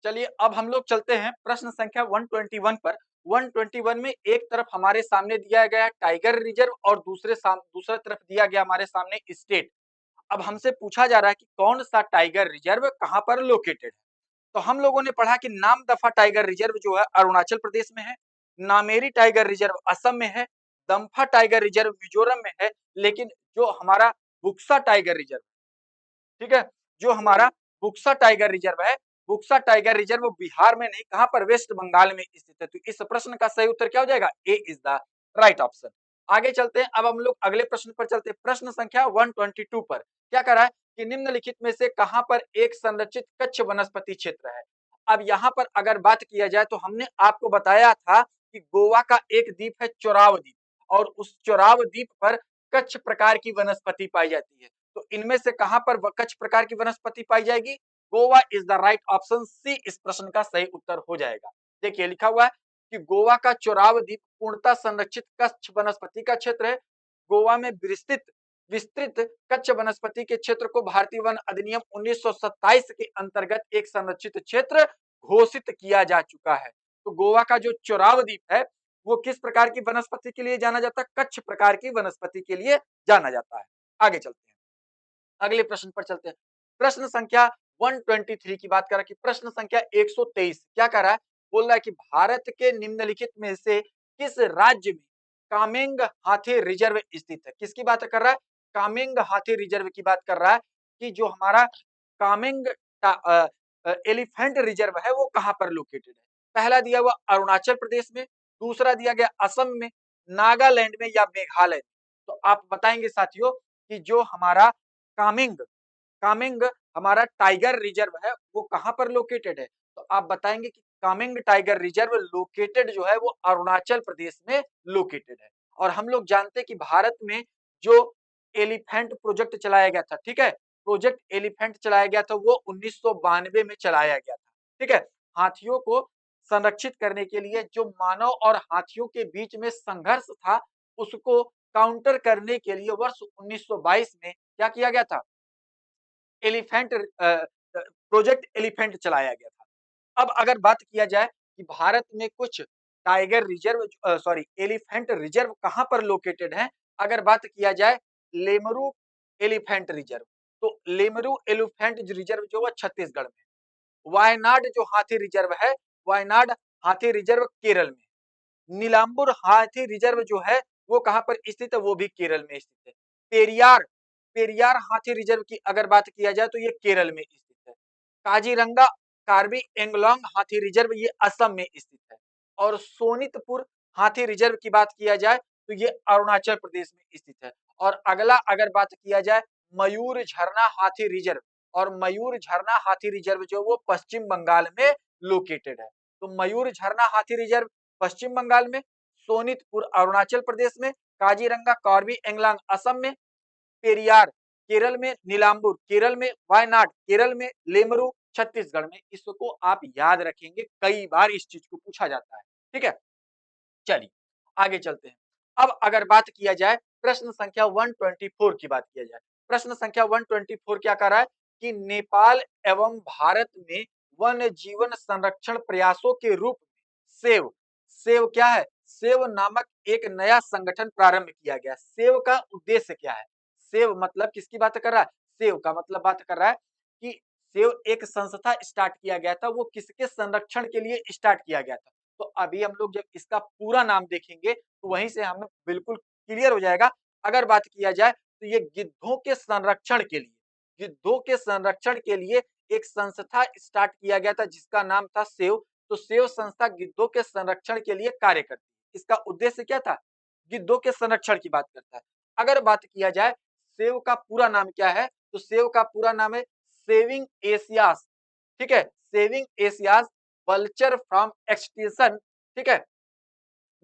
चलिए अब हम लोग चलते हैं प्रश्न संख्या 121 पर। 121 में एक तरफ हमारे सामने दिया गया है टाइगर रिजर्व और दूसरा तरफ दिया गया हमारे सामने स्टेट। अब हमसे पूछा जा रहा है कि कौन सा टाइगर रिजर्व कहाँ पर लोकेटेड है। तो हम लोगों ने पढ़ा कि नामदफा टाइगर रिजर्व जो है अरुणाचल प्रदेश में है, नामेरी टाइगर रिजर्व असम में है, दम्फा टाइगर रिजर्व मिजोरम में है, लेकिन जो हमारा बुक्सा टाइगर रिजर्व, ठीक है, जो हमारा बुक्सा टाइगर रिजर्व है, बुक्सा टाइगर रिजर्व बिहार में नहीं, कहां पर, वेस्ट बंगाल में स्थित है। तो इस प्रश्न का सही उत्तर क्या हो जाएगा, A is the right option. आगे चलते हैं, अब हम लोग अगले प्रश्न पर चलते हैं। प्रश्न संख्या 122 पर क्या कर रहा है कि निम्नलिखित में से कहां पर एक संरक्षित कच्छ वनस्पति क्षेत्र है। अब यहां पर अगर बात किया जाए तो हमने आपको बताया था कि गोवा का एक द्वीप है चोराव द्वीप, और उस चोराव द्वीप पर कच्छ प्रकार की वनस्पति पाई जाती है। तो इनमें से कहां पर कच्छ प्रकार की वनस्पति पाई जाएगी, Goa is the right option, C इस प्रश्न का सही उत्तर हो जाएगा। देखिए लिखा हुआ है कि गोवा का चोराव द्वीप पूर्णतः संरक्षित कच्छ वनस्पति का क्षेत्र है। गोवा में विस्तृत कच्छ वनस्पति के क्षेत्र को भारतीय वन अधिनियम 1927 के अंतर्गत एक संरक्षित क्षेत्र घोषित किया जा चुका है। तो गोवा का जो चोराव द्वीप है वो किस प्रकार की वनस्पति के लिए जाना जाता है, कच्छ प्रकार की वनस्पति के लिए जाना जाता है। आगे चलते हैं, अगले प्रश्न पर चलते हैं। प्रश्न संख्या 123 की बात कर रहा है कि प्रश्न संख्या 123 क्या कर रहा है, बोल रहा है कि भारत के निम्नलिखित में से किस राज्य में कामेंग हाथी रिजर्व स्थित है। किसकी बात कर रहा है, कामेंग हाथी रिजर्व की बात कर रहा है कि जो हमारा कामेंग एलिफेंट रिजर्व है वो कहां पर लोकेटेड है। पहला दिया हुआ अरुणाचल प्रदेश में, दूसरा दिया गया असम में, नागालैंड में या मेघालय में। तो आप बताएंगे साथियों कि जो हमारा कामेंग कामेंग हमारा टाइगर रिजर्व है वो कहां पर लोकेटेड है। तो आप बताएंगे कि कामेंग टाइगर रिजर्व लोकेटेड जो है वो अरुणाचल प्रदेश में लोकेटेड है। और हम लोग जानते हैं कि भारत में जो एलिफेंट प्रोजेक्ट चलाया गया था, ठीक है, प्रोजेक्ट एलिफेंट चलाया गया था वो 1992 में चलाया गया था, ठीक है। हाथियों को संरक्षित करने के लिए जो मानव और हाथियों के बीच में संघर्ष था उसको काउंटर करने के लिए वर्ष 1922 में क्या किया गया था, एलिफेंट प्रोजेक्ट एलिफेंट चलाया गया था। अब अगर बात किया जाए कि भारत में कुछ tiger reserve sorry elephant reserve कहां पर लोकेटेड है, अगर बात किया जाए लेमरू एलिफेंट रिजर्व, तो लेमरू एलिफेंट रिजर्व जो है छत्तीसगढ़ में, वायनाड जो हाथी रिजर्व है, वायनाड हाथी रिजर्व केरल में, नीलांबुर हाथी रिजर्व जो है वो कहां पर स्थित है, वो भी केरल में स्थित है। पेरियार पेरियार हाथी रिजर्व की अगर बात किया जाए तो ये केरल में स्थित है। काजीरंगा कार्बी एंगलोंग हाथी रिजर्व ये असम में स्थित है। और सोनितपुर हाथी रिजर्व की बात किया जाए तो ये अरुणाचल प्रदेश में स्थित है। और अगला अगर बात किया जाए मयूर झरना हाथी रिजर्व, और मयूर झरना हाथी रिजर्व जो वो पश्चिम बंगाल में लोकेटेड है। तो मयूर झरना हाथी रिजर्व पश्चिम बंगाल में, सोनितपुर अरुणाचल प्रदेश में, काजीरंगा कार्बी एंगलांग असम में, पेरियार केरल में, नीलांबुर केरल में, वायनाड केरल में, लेमरू छत्तीसगढ़ में। इसको आप याद रखेंगे, कई बार इस चीज को पूछा जाता है, ठीक है। चलिए आगे चलते हैं। अब अगर बात किया जाए प्रश्न संख्या 124 की बात किया जाए, प्रश्न संख्या 124 क्या कर रहा है कि नेपाल एवं भारत में वन्य जीवन संरक्षण प्रयासों के रूप में सेव सेव क्या है, सेव नामक एक नया संगठन प्रारंभ किया गया। सेव का उद्देश्य क्या है, सेव मतलब किसकी बात कर रहा है, सेव का मतलब बात कर रहा है कि सेव एक संस्था स्टार्ट किया गया था, वो किसके संरक्षण के लिए स्टार्ट किया गया था। तो अभी हम लोग जब इसका पूरा नाम देखेंगे तो वहीं से हमें बिल्कुल क्लियर हो जाएगा। अगर बात किया जाए तो ये गिद्धों के संरक्षण के लिए एक संस्था स्टार्ट किया गया था जिसका नाम था सेव। तो सेव संस्था गिद्धों के संरक्षण के लिए कार्य करती है। इसका उद्देश्य क्या था, गिद्धों के संरक्षण की बात करता है। अगर बात किया जाए सेव का पूरा नाम क्या है, तो सेव का पूरा नाम है सेविंग एशियास, ठीक है, saving Asia's vulture from extinction, ठीक है,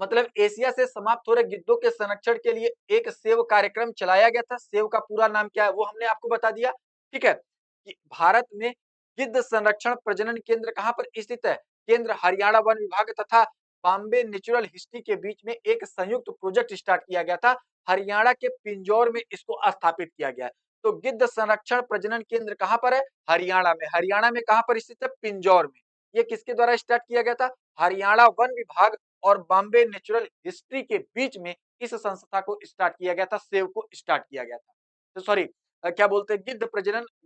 मतलब एशिया से समाप्त हो रहे गिद्धों के संरक्षण के लिए एक सेव कार्यक्रम चलाया गया था। सेव का पूरा नाम क्या है वो हमने आपको बता दिया, ठीक है। कि भारत में गिद्ध संरक्षण प्रजनन केंद्र कहां पर स्थित है, केंद्र हरियाणा वन विभाग तथा बॉम्बे नेचुरल हिस्ट्री के बीच में एक संयुक्त प्रोजेक्ट स्टार्ट किया गया था। हरियाणा के पिंजौर में इसको स्थापित किया गया है। तो गिद्ध संरक्षण प्रजनन केंद्र कहां पर है, हरियाणा में। हरियाणा में कहां पर स्थित है, पिंजौर में। ये किसके द्वारा स्टार्ट किया गया था? हरियाणा वन विभाग और बॉम्बे नेचुरल हिस्ट्री के बीच में इस संस्था को स्टार्ट किया गया था, सेव को स्टार्ट किया गया था। तो सॉरी क्या बोलते हैं,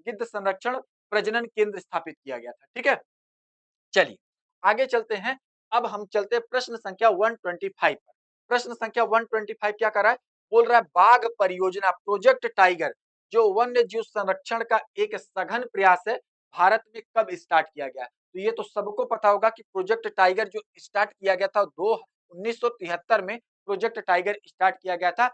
गिद्ध संरक्षण प्रजनन केंद्र स्थापित किया गया था। ठीक है, चलिए आगे चलते हैं। अब हम चलते हैं प्रश्न संख्या 125 पर। प्रश्न संख्या 125 क्या कर रहा है? बोल रहा है बाघ परियोजना प्रोजेक्ट टाइगर जो वन्य जीव संरक्षण का एक सघन प्रयास है, भारत में कब स्टार्ट किया गया? तो ये तो सबको पता होगा कि प्रोजेक्ट टाइगर जो स्टार्ट किया गया था 1973 में प्रोजेक्ट टाइगर स्टार्ट किया गया था।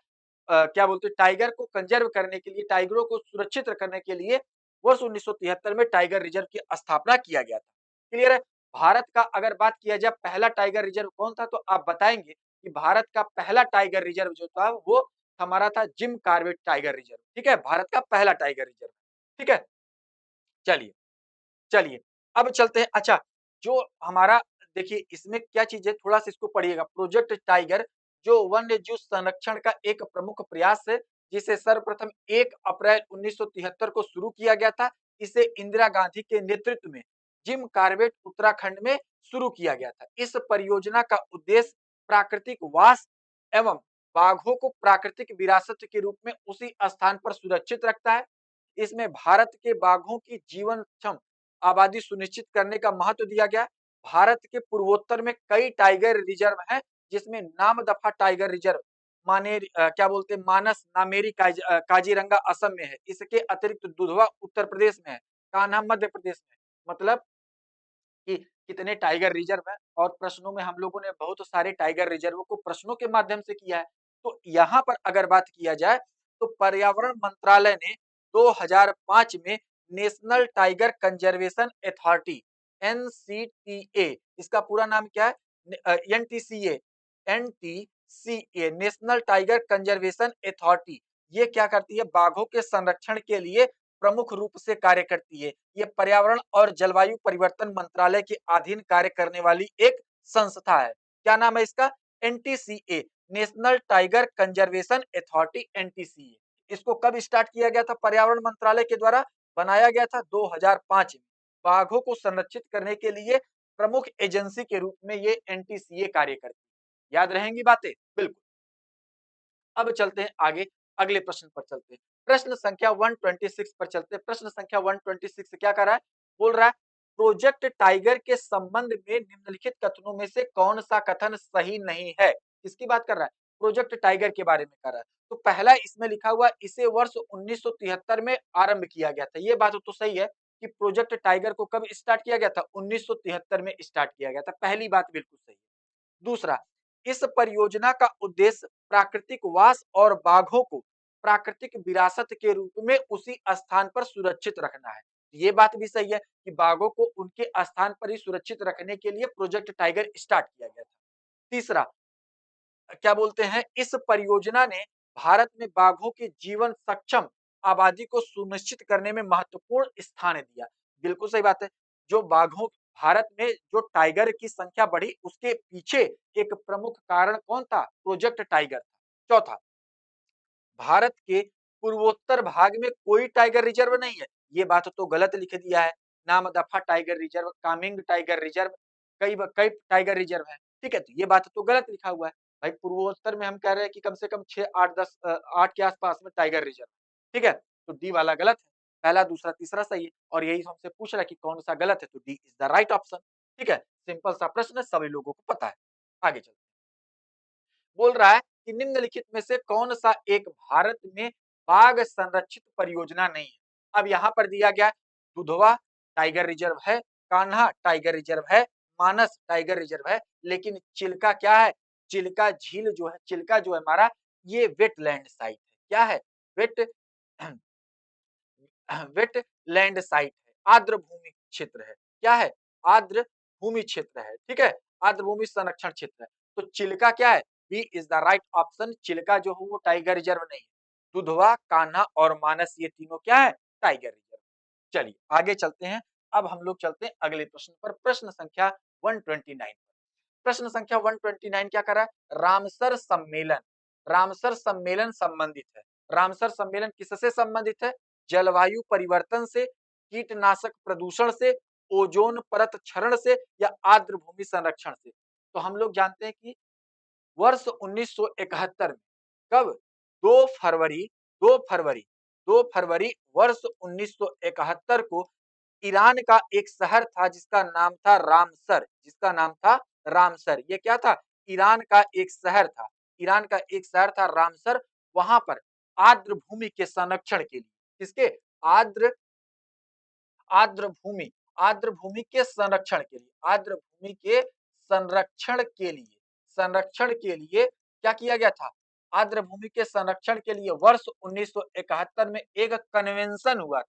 क्या बोलते हैं, टाइगर को कंजर्व करने के लिए, टाइगरों को सुरक्षित करने के लिए वर्ष 1973 में टाइगर रिजर्व की स्थापना किया गया था। क्लियर है? भारत का अगर बात किया जाए पहला टाइगर रिजर्व कौन था, तो आप बताएंगे कि भारत का पहला टाइगर रिजर्व जो था वो हमारा था जिम कॉर्बेट टाइगर रिजर्व। ठीक है, भारत का पहला टाइगर रिजर्व। ठीक है, चलिए चलिए अब चलते हैं। अच्छा, जो हमारा देखिए इसमें क्या चीज है, थोड़ा सा इसको पढ़िएगा। प्रोजेक्ट टाइगर जो वन्य जीव संरक्षण का एक प्रमुख प्रयास है, जिसे सर्वप्रथम 1 अप्रैल 1973 को शुरू किया गया था। इसे इंदिरा गांधी के नेतृत्व में जिम कॉर्बेट उत्तराखंड में शुरू किया गया था। इस परियोजना का उद्देश्य प्राकृतिक वास एवं बाघों को प्राकृतिक विरासत के रूप में उसी स्थान पर सुरक्षित रखता है। इसमें भारत के बाघों की जीवनक्षम आबादी सुनिश्चित करने का महत्व दिया गया। भारत के पूर्वोत्तर में कई टाइगर रिजर्व हैं, जिसमें नामदफा टाइगर रिजर्व क्या बोलते हैं, मानस नामेरी काजीरंगा असम में है। इसके अतिरिक्त दुधवा उत्तर प्रदेश में है, कान्हा मध्य प्रदेश में है। मतलब कि कितने टाइगर रिजर्व हैं, और प्रश्नों में हम लोगों ने बहुत सारे टाइगर रिजर्व को प्रश्नों के माध्यम से किया है। तो यहाँ पर अगर बात किया जाए तो पर्यावरण मंत्रालय ने 2005 में नेशनल टाइगर कंजर्वेशन अथॉरिटी एनसीटीए, इसका पूरा नाम क्या है, NTCA, NTCA national tiger conservation authority, ये क्या करती है, बाघों के संरक्षण के लिए प्रमुख रूप से कार्य करती है। ये पर्यावरण और जलवायु परिवर्तन मंत्रालय के अधीन कार्य करने वाली एक संस्था है। क्या नाम है इसका? NTCA, national tiger conservation authority, NTCA. इसको कब स्टार्ट किया गया था? पर्यावरण मंत्रालय के द्वारा बनाया गया था 2005 में। बाघों को संरक्षित करने के लिए प्रमुख एजेंसी के रूप में ये एनटीसीए कार्य करती है। याद रहेंगी बातें? बिल्कुल। अब चलते हैं आगे, अगले प्रश्न पर चलते हैं। प्रश्न संख्या 126 पर चलते हैं। प्रश्न संख्या 126 क्या कर रहा है? बोल रहा है प्रोजेक्ट टाइगर के संबंध में निम्नलिखित कथनों में से कौन सा कथन सही नहीं है? किसकी बात कर रहा है? प्रोजेक्ट टाइगर के बारे में कर रहा है। तो पहला इसमें लिखा हुआ इसे वर्ष 1973 में आरंभ किया गया था। ये बात तो सही है कि प्रोजेक्ट टाइगर को कब स्टार्ट किया गया था? 1973 में स्टार्ट किया गया था। पहली बात बिल्कुल सही है। दूसरा, इस परियोजना का उद्देश्य प्राकृतिक वास और बाघों को प्राकृतिक विरासत के रूप में उसी स्थान पर सुरक्षित रखना है। ये बात भी सही है कि बाघों को उनके स्थान पर ही सुरक्षित रखने के लिए प्रोजेक्ट टाइगर स्टार्ट किया गया था। तीसरा, क्या बोलते हैं, इस परियोजना ने भारत में बाघों की जीवन सक्षम आबादी को सुनिश्चित करने में महत्वपूर्ण स्थान दिया। बिल्कुल सही बात है। जो बाघों भारत में जो टाइगर की संख्या बढ़ी, उसके पीछे एक प्रमुख कारण कौन था? प्रोजेक्ट टाइगर था। चौथा, भारत के पूर्वोत्तर भाग में कोई टाइगर रिजर्व नहीं है। ये बात तो गलत लिख दिया है। Namdapha tiger reserve, Kameng tiger reserve, कई टाइगर रिजर्व है। ठीक है, तो ये बात तो गलत लिखा हुआ है। भाई पूर्वोत्तर में हम कह रहे हैं कि कम से कम 6 8 10 8 के आसपास में टाइगर रिजर्व। ठीक है, तो डी वाला गलत है। पहला दूसरा तीसरा सही है, और यही हमसे पूछ रहा है कि कौन सा गलत है, तो D is the right option. ठीक है, सिंपल सा प्रश्न है, सभी लोगों को पता है। आगे चलते हैं। बोल रहा है कि निम्नलिखित में से कौन सा एक भारत में बाघ संरक्षित परियोजना नहीं है? अब यहाँ पर दिया गया है दुधवा टाइगर रिजर्व है, कान्हा टाइगर रिजर्व है, मानस टाइगर रिजर्व है, लेकिन चिल्का क्या है? चिल्का झील जो है, चिल्का जो है हमारा, ये वेटलैंड साइट है। क्या है? वेट वेटलैंड साइट है, आर्द्र भूमि क्षेत्र है। क्या है? आर्द्र भूमि क्षेत्र है। ठीक है, आर्द्र भूमि संरक्षण क्षेत्र है। तो चिल्का क्या है? B is the right option. Chilka जो है वो टाइगर रिजर्व नहीं है। दुधवा, कान्हा और मानस ये तीनों क्या है? Tiger reserve. चलिए आगे चलते हैं। अब हम लोग चलते हैं अगले प्रश्न पर, प्रश्न संख्या 129। प्रश्न संख्या 129 क्या कर रहा है? रामसर सम्मेलन। रामसर सम्मेलन संबंधित है। रामसर सम्मेलन किससे संबंधित है? जलवायु परिवर्तन से, कीटनाशक प्रदूषण से, ओजोन परत क्षरण से या आर्द्र भूमि संरक्षण से? तो हम लोग जानते हैं कि वर्ष 1971 में, कब? 2 फरवरी 2 फरवरी 2 फरवरी वर्ष 1971 को ईरान का एक शहर था जिसका नाम था रामसर, जिसका नाम था रामसर। ये क्या था? ईरान का एक शहर था। ईरान का एक शहर था रामसर। वहां पर आर्द्र भूमि के संरक्षण के लिए, किसके? आर्द्र आर्द्र भूमि आर्द्र भूमि के संरक्षण के लिए, आर्द्र भूमि के संरक्षण के लिए क्या किया गया था? आर्द्र भूमि के संरक्षण के लिए वर्ष 1971 में एक कन्वेंशन हुआ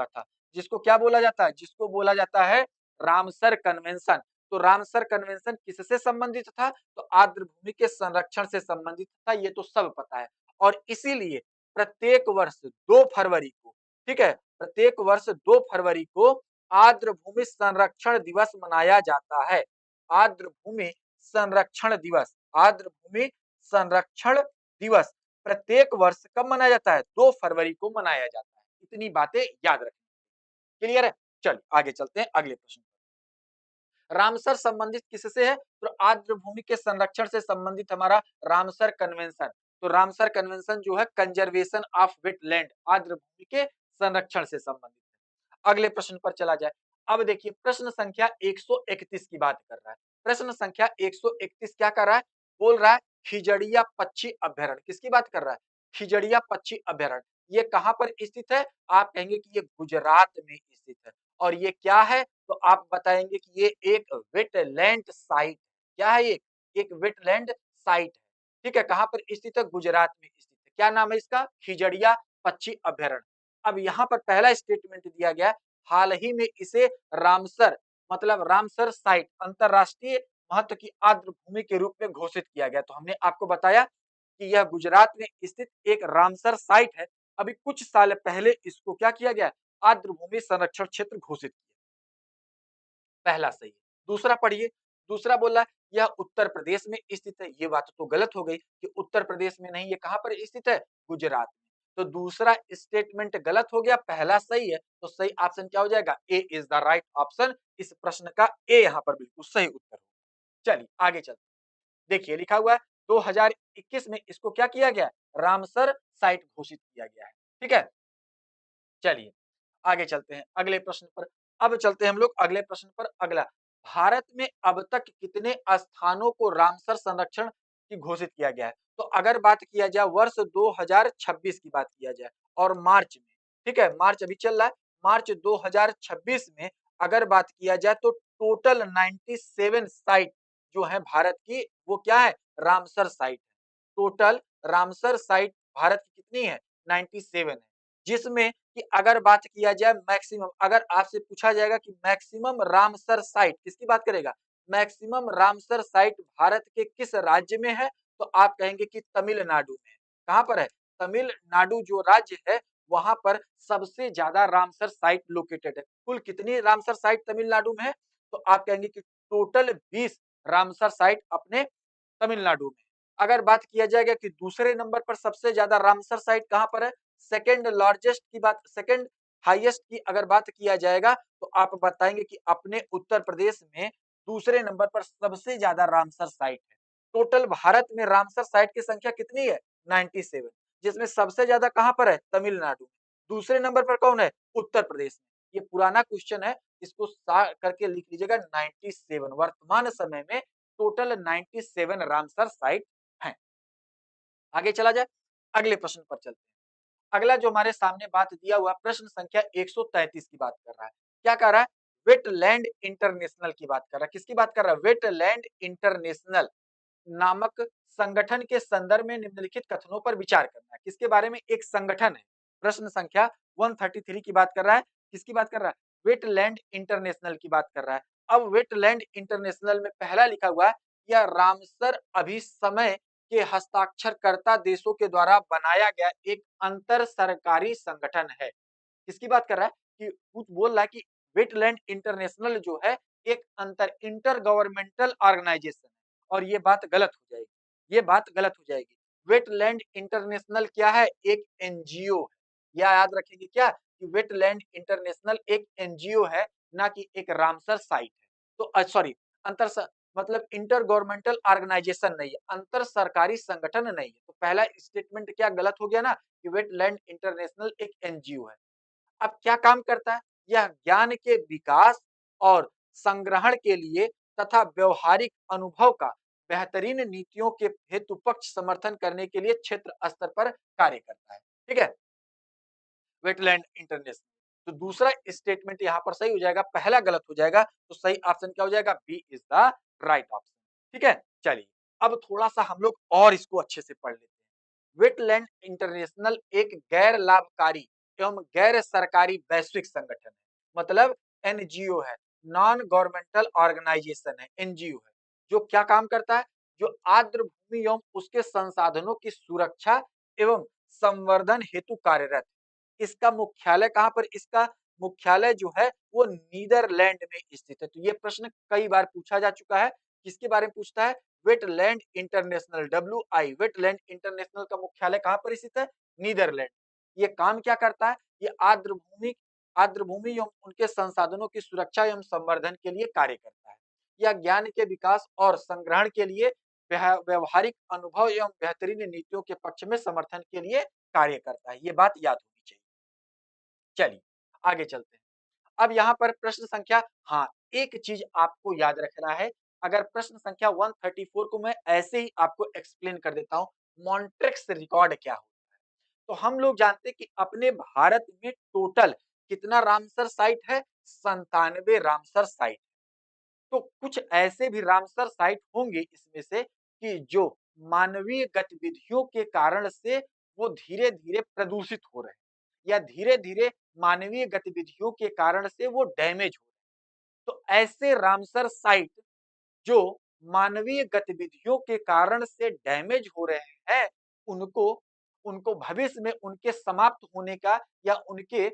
था, जिसको क्या बोला जाता है? जिसको बोला जाता है रामसर कन्वेंशन। तो रामसर कन्वेंशन किससे संबंधित था? तो आर्द्र भूमि के संरक्षण से संबंधित था, ये तो सब पता है। और इसीलिए प्रत्येक वर्ष 2 फरवरी को, ठीक है, प्रत्येक वर्ष 2 फरवरी को आर्द्र भूमि संरक्षण दिवस मनाया जाता है। आर्द्र भूमि संरक्षण दिवस, आर्द्र भूमि संरक्षण दिवस प्रत्येक वर्ष कब मनाया जाता है? 2 फरवरी को मनाया जाता है। इतनी बातें याद रखें। क्लियर है? चलिए आगे चलते हैं अगले प्रश्न पर। रामसर संबंधित किससे है? तो आर्द्र भूमि के संरक्षण से संबंधित हमारा रामसर कन्वेंशन। तो रामसर कन्वेंशन जो है कंजर्वेशन ऑफ वेटलैंड, आर्द्र भूमि के संरक्षण से संबंधित है। अगले प्रश्न पर चला जाए। अब देखिए प्रश्न संख्या 131 की बात कर रहा है। प्रश्न संख्या 131 क्या कर रहा है? बोल रहा है खिजड़िया पक्षी अभ्यारण्य। किसकी बात कर रहा है? खिजड़िया पक्षी अभ्यारण्य। ये कहां पर स्थित है? आप कहेंगे कि ये गुजरात में स्थित है। और ये क्या है? तो आप बताएंगे कि ये एक वेटलैंड साइट। क्या है ये? एक वेटलैंड साइट है। ठीक है, कहां पर स्थित है? गुजरात में स्थित है। क्या नाम है इसका? खिजड़िया पक्षी अभ्यारण्य। अब यहाँ पर पहला स्टेटमेंट दिया गया, हाल ही में इसे रामसर मतलब रामसर साइट अंतरराष्ट्रीय महत्व की आर्द्र भूमि के रूप में घोषित किया गया। तो हमने आपको बताया कि यह गुजरात में स्थित एक रामसर साइट है। अभी कुछ साल पहले इसको क्या किया गया? आर्द्र भूमि संरक्षण क्षेत्र घोषित किया। पहला सही है। दूसरा पढ़िए, दूसरा बोला यह उत्तर प्रदेश में स्थित है। ये बात तो गलत हो गई कि उत्तर प्रदेश में नहीं, ये कहां पर स्थित है? गुजरात में। तो दूसरा स्टेटमेंट गलत हो गया, पहला सही है। तो सही ऑप्शन क्या हो जाएगा? A is the right option. इस प्रश्न का ए यहां पर बिल्कुल सही उत्तर होगा। चलिए आगे चलते, देखिए लिखा हुआ है 2021 में इसको क्या किया गया? रामसर साइट घोषित किया गया है। ठीक है, चलिए आगे चलते हैं अगले प्रश्न पर। अब चलते हैं हम लोग अगले प्रश्न पर। अगला, भारत में अब तक कितने स्थानों को रामसर संरक्षण की घोषित किया गया है? तो अगर बात किया जाए वर्ष 2026 की बात किया जाए और मार्च में, ठीक है, मार्च अभी चल रहा है, मार्च 2026 में अगर बात किया जाए तो टोटल 97 साइट जो है भारत की, वो क्या है? रामसर साइट है। टोटल रामसर साइट भारत की कितनी है? 97 है। जिसमें कि अगर बात किया जाए मैक्सिमम, अगर आपसे पूछा जाएगा कि मैक्सिमम रामसर साइट किसकी बात करेगा? मैक्सिमम रामसर साइट भारत के किस राज्य में है? तो आप कहेंगे कि तमिलनाडु में। कहां पर है? तमिलनाडु जो राज्य है वहां पर सबसे ज्यादा रामसर साइट लोकेटेड है। कुल कितनी रामसर साइट तमिलनाडु में है? तो आप कहेंगे कि टोटल 20 रामसर साइट अपने तमिलनाडु में। अगर बात किया जाएगा कि दूसरे नंबर पर सबसे ज्यादा रामसर साइट कहां पर है, सेकंड लार्जेस्ट की बात, सेकंड हाईएस्ट की अगर बात किया जाएगा तो आप बताएंगे कि अपने उत्तर प्रदेश में दूसरे नंबर पर सबसे ज्यादा रामसर साइट है। टोटल भारत में रामसर साइट की संख्या कितनी है? 97, जिसमें सबसे ज्यादा कहां पर है? तमिलनाडु। दूसरे नंबर पर कौन है? उत्तर प्रदेश में। ये पुराना क्वेश्चन है, इसको करके लिख लीजिएगा 97। वर्तमान समय में टोटल 97 रामसर साइट हैं। आगे चला जाए, अगले प्रश्न पर चलते हैं। अगला जो हमारे सामने बात दिया हुआ प्रश्न संख्या 133 की बात कर रहा है। क्या कर रहा है? वेटलैंड इंटरनेशनल की बात कर रहा है। किसकी बात कर रहा है? वेटलैंड इंटरनेशनल नामक संगठन के संदर्भ में निम्नलिखित कथनों पर विचार करना है। किसके बारे में? एक संगठन है। प्रश्न संख्या 133 की बात कर रहा है। किसकी बात कर रहा है? वेटलैंड इंटरनेशनल की बात कर रहा है। अब वेटलैंड इंटरनेशनल में पहला लिखा हुआ है, यह रामसर अभिसमय के हस्ताक्षरकर्ता देशों के द्वारा बनाया गया एक अंतर सरकारी संगठन है। किसकी बात कर रहा है? कि कुछ बोल रहा है कि वेटलैंड इंटरनेशनल जो है एक इंटर गवर्नमेंटल ऑर्गेनाइजेशन है, और ये बात गलत हो जाएगी। ये बात गलत हो जाएगी। वेटलैंड इंटरनेशनल क्या है? एक एनजीओ है। या याद रखेंगे क्या कि वेटलैंड इंटरनेशनल एक एनजीओ है, ना कि एक रामसर साइट है। तो सॉरी, अंतर स मतलब इंटर गवर्नमेंटल ऑर्गेनाइजेशन नहीं है, अंतर सरकारी संगठन नहीं है। तो पहला स्टेटमेंट क्या गलत हो गया ना कि वेटलैंड इंटरनेशनल एक एनजीओ है। अब क्या काम करता है? यह ज्ञान के विकास और संग्रहण के लिए तथा व्यवहारिक अनुभव का बेहतरीन नीतियों के हेतु पक्ष समर्थन करने के लिए क्षेत्र स्तर पर कार्य करता है। ठीक है? Wetland international. तो दूसरा स्टेटमेंट यहाँ पर सही हो जाएगा, पहला गलत हो जाएगा, तो सही ऑप्शन क्या हो जाएगा? B is the right option. ठीक है? चलिए, अब थोड़ा-सा हम लोग और इसको अच्छे से पढ़ लेते हैं। वेटलैंड इंटरनेशनल एक गैर लाभकारी एवं गैर सरकारी वैश्विक संगठन है, मतलब एनजीओ है, नॉन गवर्नमेंटल ऑर्गेनाइजेशन है, एनजीओ है, जो क्या काम करता है? जो आर्द्र भूमि एवं उसके संसाधनों की सुरक्षा एवं संवर्धन हेतु कार्यरत है। इसका मुख्यालय कहाँ पर? इसका मुख्यालय जो है वो नीदरलैंड में स्थित है। तो ये प्रश्न कई बार पूछा जा चुका है। किसके बारे में पूछता है? Wetland international, WI, wetland international का मुख्यालय कहाँ पर स्थित है? नीदरलैंड। ये काम क्या करता है? ये आर्द्र भूमि एवं उनके संसाधनों की सुरक्षा एवं संवर्धन के लिए कार्य करता है। यह ज्ञान के विकास और संग्रहण के लिए व्यवहारिक अनुभव एवं बेहतरीन नीतियों के पक्ष में समर्थन के लिए कार्य करता है। ये बात याद होनी चाहिए। चलिए, आगे चलते हैं। अब यहाँ पर प्रश्न संख्या, हाँ, एक चीज आपको याद रखना है। अगर प्रश्न संख्या 134 को मैं ऐसे ही आपको एक्सप्लेन कर देता हूँ, मॉन्ट्रिक्स रिकॉर्ड क्या होता है? तो हम लोग जानते हैं कि अपने भारत में टोटल कितना रामसर साइट है? 97 रामसर साइट। तो कुछ ऐसे भी रामसर साइट होंगे इसमें से कि जो मानवीय गतिविधियों के कारण से वो धीरे-धीरे प्रदूषित हो रहे हैं या धीरे-धीरे मानवीय गतिविधियों के कारण से वो डैमेज हो रहे हैं। तो ऐसे रामसर साइट जो मानवीय गतिविधियों के कारण से डैमेज हो रहे हैं, उनको उनको भविष्य में उनके समाप्त होने का या उनके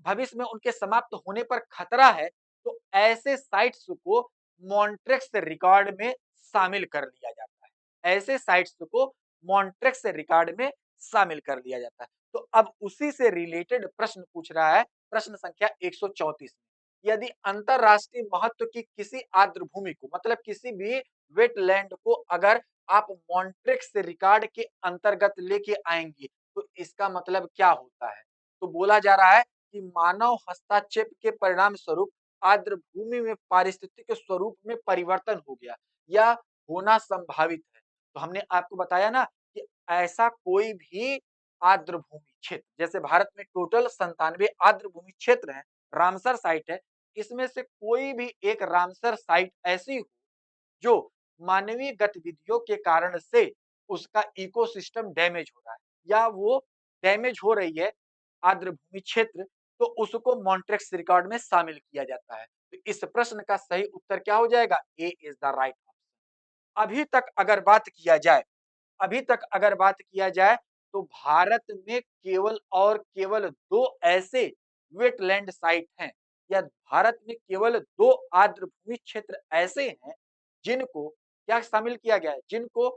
भविष्य में उनके समाप्त होने पर खतरा है, तो ऐसे साइट्स को मॉन्ट्रेक्स रिकॉर्ड में शामिल कर लिया जाता है। ऐसे साइट्स को मॉन्ट्रेक्स रिकॉर्ड में शामिल कर लिया जाता है। तो अब उसी से रिलेटेड प्रश्न पूछ रहा है, प्रश्न संख्या 134 में। यदि अंतरराष्ट्रीय महत्व की किसी आर्द्र भूमि को, मतलब किसी भी वेटलैंड को अगर आप मॉन्ट्रेक्स रिकॉर्ड के अंतर्गत लेके आएंगे, तो इसका मतलब क्या होता है? तो बोला जा रहा है कि मानव हस्तक्षेप के परिणाम स्वरूप आर्द्र भूमि में पारिस्थितिक स्वरूप में परिवर्तन हो गया या होना संभावित है। तो हमने आपको बताया ना कि ऐसा कोई भी आर्द्र भूमि क्षेत्र, जैसे भारत में टोटल 97 आर्द्र भूमि क्षेत्र है, रामसर साइट है, इसमें से कोई भी एक रामसर साइट ऐसी हो जो मानवीय गतिविधियों के कारण से उसका इकोसिस्टम डैमेज हो रहा है या वो डैमेज हो रही है आर्द्र भूमि क्षेत्र, तो उसको मॉन्ट्रेक्स रिकॉर्ड में शामिल किया जाता है। तो इस प्रश्न का सही उत्तर क्या हो जाएगा? A is the right option. अभी तक अगर बात किया जाए, अभी तक अगर बात किया जाए तो भारत में केवल और केवल दो ऐसे वेटलैंड साइट हैं या भारत में केवल दो आर्द्र भूमि क्षेत्र ऐसे हैं जिनको क्या शामिल किया गया है, जिनको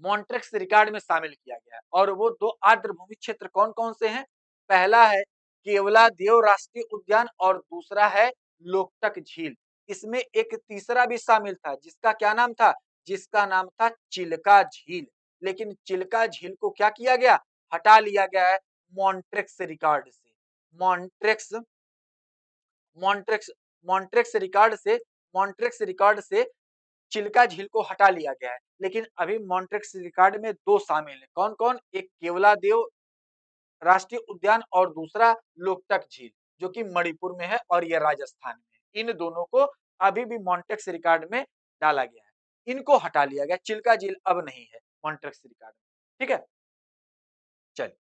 मॉन्ट्रेक्स रिकॉर्ड में शामिल किया गया है। और वो दो आर्द्र भूमि क्षेत्र कौन कौन से हैं? पहला है केवलादेव राष्ट्रीय उद्यान और दूसरा है लोकटक झील। इसमें एक तीसरा भी शामिल था जिसका क्या नाम था? जिसका नाम था चिल्का झील। लेकिन चिल्का झील को क्या किया गया? हटा लिया गया है मॉन्ट्रेक्स रिकॉर्ड से। मॉन्ट्रेक्स मॉन्ट्रेक्स मॉन्ट्रेक्स रिकॉर्ड से चिल्का झील को हटा लिया गया है। लेकिन अभी मॉन्ट्रेक्स रिकॉर्ड में दो शामिल है। कौन कौन? एक केवलादेव राष्ट्रीय उद्यान और दूसरा लोकटक झील, जो कि मणिपुर में है और यह राजस्थान में है। इन दोनों को अभी भी मॉन्ट्रेक्स रिकॉर्ड में डाला गया है। इनको हटा लिया गया, चिल्का झील अब नहीं है मॉन्ट्रेक्स रिकॉर्ड में। ठीक है, चलिए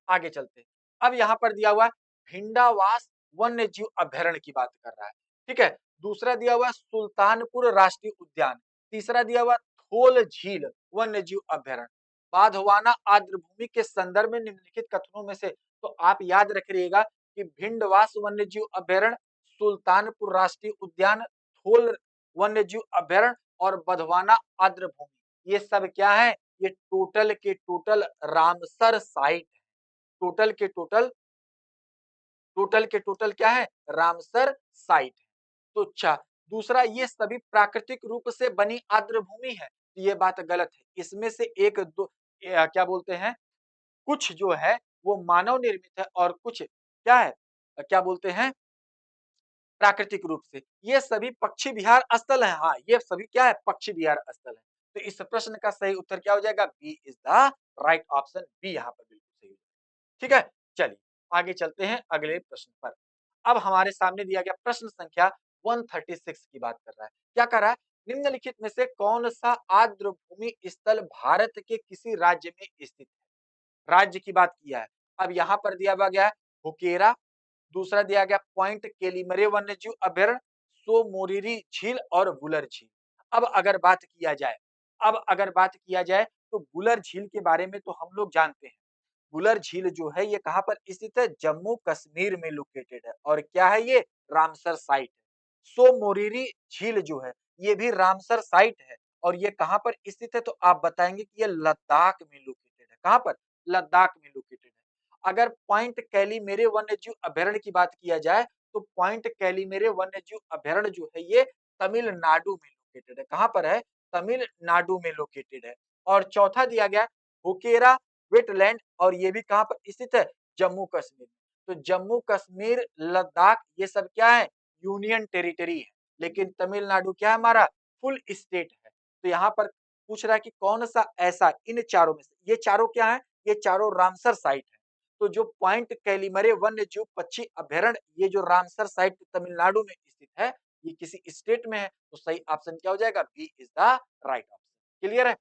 आगे चलते हैं। अब यहाँ पर दिया हुआ है भिंडावास वन्य जीव अभ्यारण्य की बात कर रहा है। ठीक है, दूसरा दिया हुआ है सुल्तानपुर राष्ट्रीय उद्यान, तीसरा दिया हुआ थोल झील वन्य जीव अभ्यारण्य। बाधवाना आर्द्र भूमि के संदर्भ में निम्नलिखित कथनों में से, तो आप याद रखिएगा कि भिंडवास वन्य जीव अभ्यारण्य, सुल्तानपुर राष्ट्रीय उद्यान, थोल वन्य जीव अभ्यारण्य और बधवाना आर्द्र भूमि, ये सब क्या है? ये टोटल के टोटल रामसर साइट, टोटल के टोटल टोटल के टोटल क्या है, रामसर साइट है। तो अच्छा, दूसरा ये सभी प्राकृतिक रूप से बनी आर्द्र भूमि है, तो ये बात गलत है। इसमें से एक दो क्या बोलते हैं, कुछ जो है वो मानव निर्मित है और कुछ क्या है, क्या बोलते हैं, प्राकृतिक रूप से। ये सभी पक्षी विहार स्थल है, हाँ, ये सभी क्या है, पक्षी विहार स्थल है। तो इस प्रश्न का सही उत्तर क्या हो जाएगा, B is the right option, B यहाँ पर बिल्कुल सही है। ठीक है, चलिए आगे चलते हैं अगले प्रश्न पर। अब हमारे सामने दिया गया प्रश्न संख्या 136 की बात कर रहा है। क्या कर रहा है, निम्नलिखित में से कौन सा आर्द्र भूमि स्थल भारत के किसी राज्य में स्थित है, राज्य की बात किया है। अब यहाँ पर दिया हुआ गया है हुकेरा, दूसरा दिया गया पॉइंट केलीमरे वन्यजीव अभयारण्य, सो मोरिरी झील और बुलर झील। अब अगर बात किया जाए, अब अगर बात किया जाए तो बुलर झील के बारे में तो हम लोग जानते हैं। बुलर झील जो है ये कहाँ पर स्थित है, जम्मू कश्मीर में लोकेटेड है और क्या है ये, रामसर साइट है। सो मोरिरी झील जो है ये भी रामसर साइट है और ये कहाँ पर स्थित है, तो आप बताएंगे कि ये लद्दाख में लोकेटेड है। कहाँ पर, लद्दाख में लोकेटेड है। अगर पॉइंट कैलीमेरे वन्यजीव अभयारण्य की बात किया जाए तो पॉइंट कैलीमेरे वन्यजीव अभयारण्य जो है ये तमिलनाडु में लोकेटेड है। कहाँ पर है, तमिलनाडु में लोकेटेड है। और चौथा दिया गया हुकेरा वेटलैंड और ये भी कहाँ पर स्थित है, जम्मू कश्मीर। तो जम्मू कश्मीर, लद्दाख ये सब क्या है, यूनियन टेरिटरी है, लेकिन तमिलनाडु क्या है हमारा, फुल स्टेट है। तो यहाँ पर पूछ रहा है कि कौन सा ऐसा इन चारों में से, ये चारों क्या है, ये चारों रामसर साइट है। तो जो पॉइंट कैलीमरे वन्य जीव पक्षी अभयारण्य, ये जो रामसर साइट तमिलनाडु में स्थित है, ये किसी स्टेट में है, तो सही ऑप्शन क्या हो जाएगा, B is the right option. Clear है,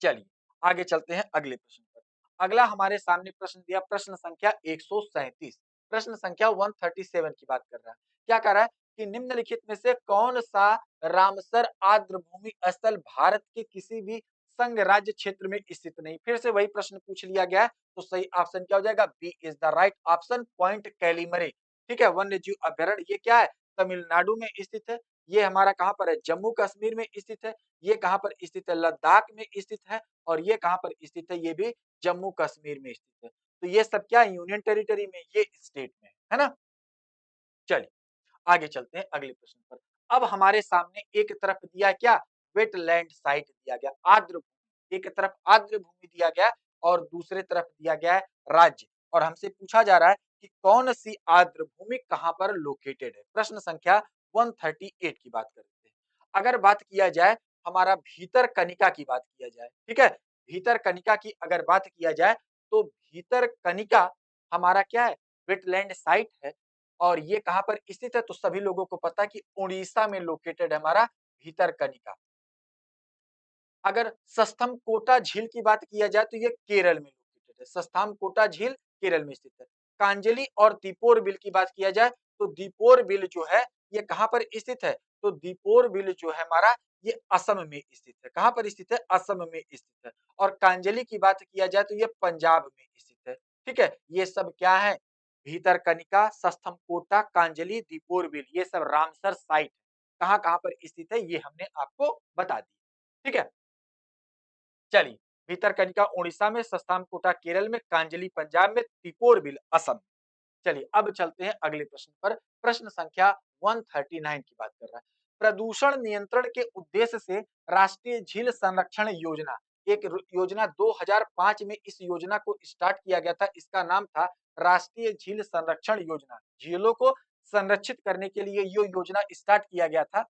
चलिए आगे चलते हैं अगले प्रश्न पर। अगला हमारे सामने प्रश्न दिया प्रश्न संख्या 137, प्रश्न संख्या 137 की बात कर रहा है। क्या कर रहा है कि निम्नलिखित में से कौन सा रामसर आर्द्र भूमि स्थल भारत के किसी भी संघ राज्य क्षेत्र में स्थित नहीं। फिर से वही प्रश्न पूछ लिया गया है, तो सही ऑप्शन क्या हो जाएगा, B is the right option, Point Calimere. ठीक है, वन्य जीव अभयारण्य ये क्या है, तमिलनाडु में स्थित है। ये हमारा कहाँ पर है, जम्मू कश्मीर में स्थित है। ये कहाँ पर स्थित है, लद्दाख में स्थित है। और ये कहाँ पर स्थित है, ये भी जम्मू कश्मीर में स्थित है। तो ये सब क्या है, यूनियन टेरिटरी में, ये स्टेट में है ना। चलिए आगे चलते हैं अगले प्रश्न पर। अब हमारे सामने एक तरफ दिया क्या, वेटलैंड साइट दिया गया, आर्द्र भूमि, एक तरफ आर्द्र भूमि दिया गया और दूसरे तरफ दिया गया है राज्य, और हमसे पूछा जा रहा है कि कौन सी आर्द्र भूमि कहां पर लोकेटेड है। प्रश्न संख्या 138 की बात करते हैं। अगर बात किया जाए, हमारा भीतर कनिका की बात किया जाए, ठीक है, भीतर कनिका की अगर बात किया जाए तो भीतर कनिका हमारा क्या है, वेटलैंड साइट है। और ये कहाँ पर स्थित है, तो सभी लोगों को पता है कि उड़ीसा में लोकेटेड है हमारा भीतरकनिका। अगर सस्थम झील की बात किया जाए तो ये केरल में लोकेटेड है, सस्थाम झील केरल में स्थित है। कांजली और दीपोर बिल की बात किया जाए तो दीपोर बिल जो है ये कहाँ पर स्थित है, तो दीपोर बिल जो है हमारा ये असम में स्थित है। कहाँ पर स्थित है, असम में स्थित है। और कांजली की बात किया जाए तो ये पंजाब में स्थित है। ठीक है, ये सब क्या है, भीतरकनिका, सस्थम कांजली, दीपोर बिल, ये सब रामसर साइट कहाँ कहाँ पर स्थित है, ये हमने आपको बता दी। ठीक है, चलिए, भीतरकनिका उड़ीसा में, सस्तामकोटा केरल में, कांजली पंजाब में, तिपोरबिल असम। चलिए अब चलते हैं अगले प्रश्न पर। प्रश्न संख्या 139 की बात कर रहा है। प्रदूषण नियंत्रण के उद्देश्य से राष्ट्रीय झील संरक्षण योजना, एक योजना 2005 में इस योजना को स्टार्ट किया गया था। इसका नाम था राष्ट्रीय झील संरक्षण योजना। झीलों को संरक्षित करने के लिए ये योजना स्टार्ट किया गया था।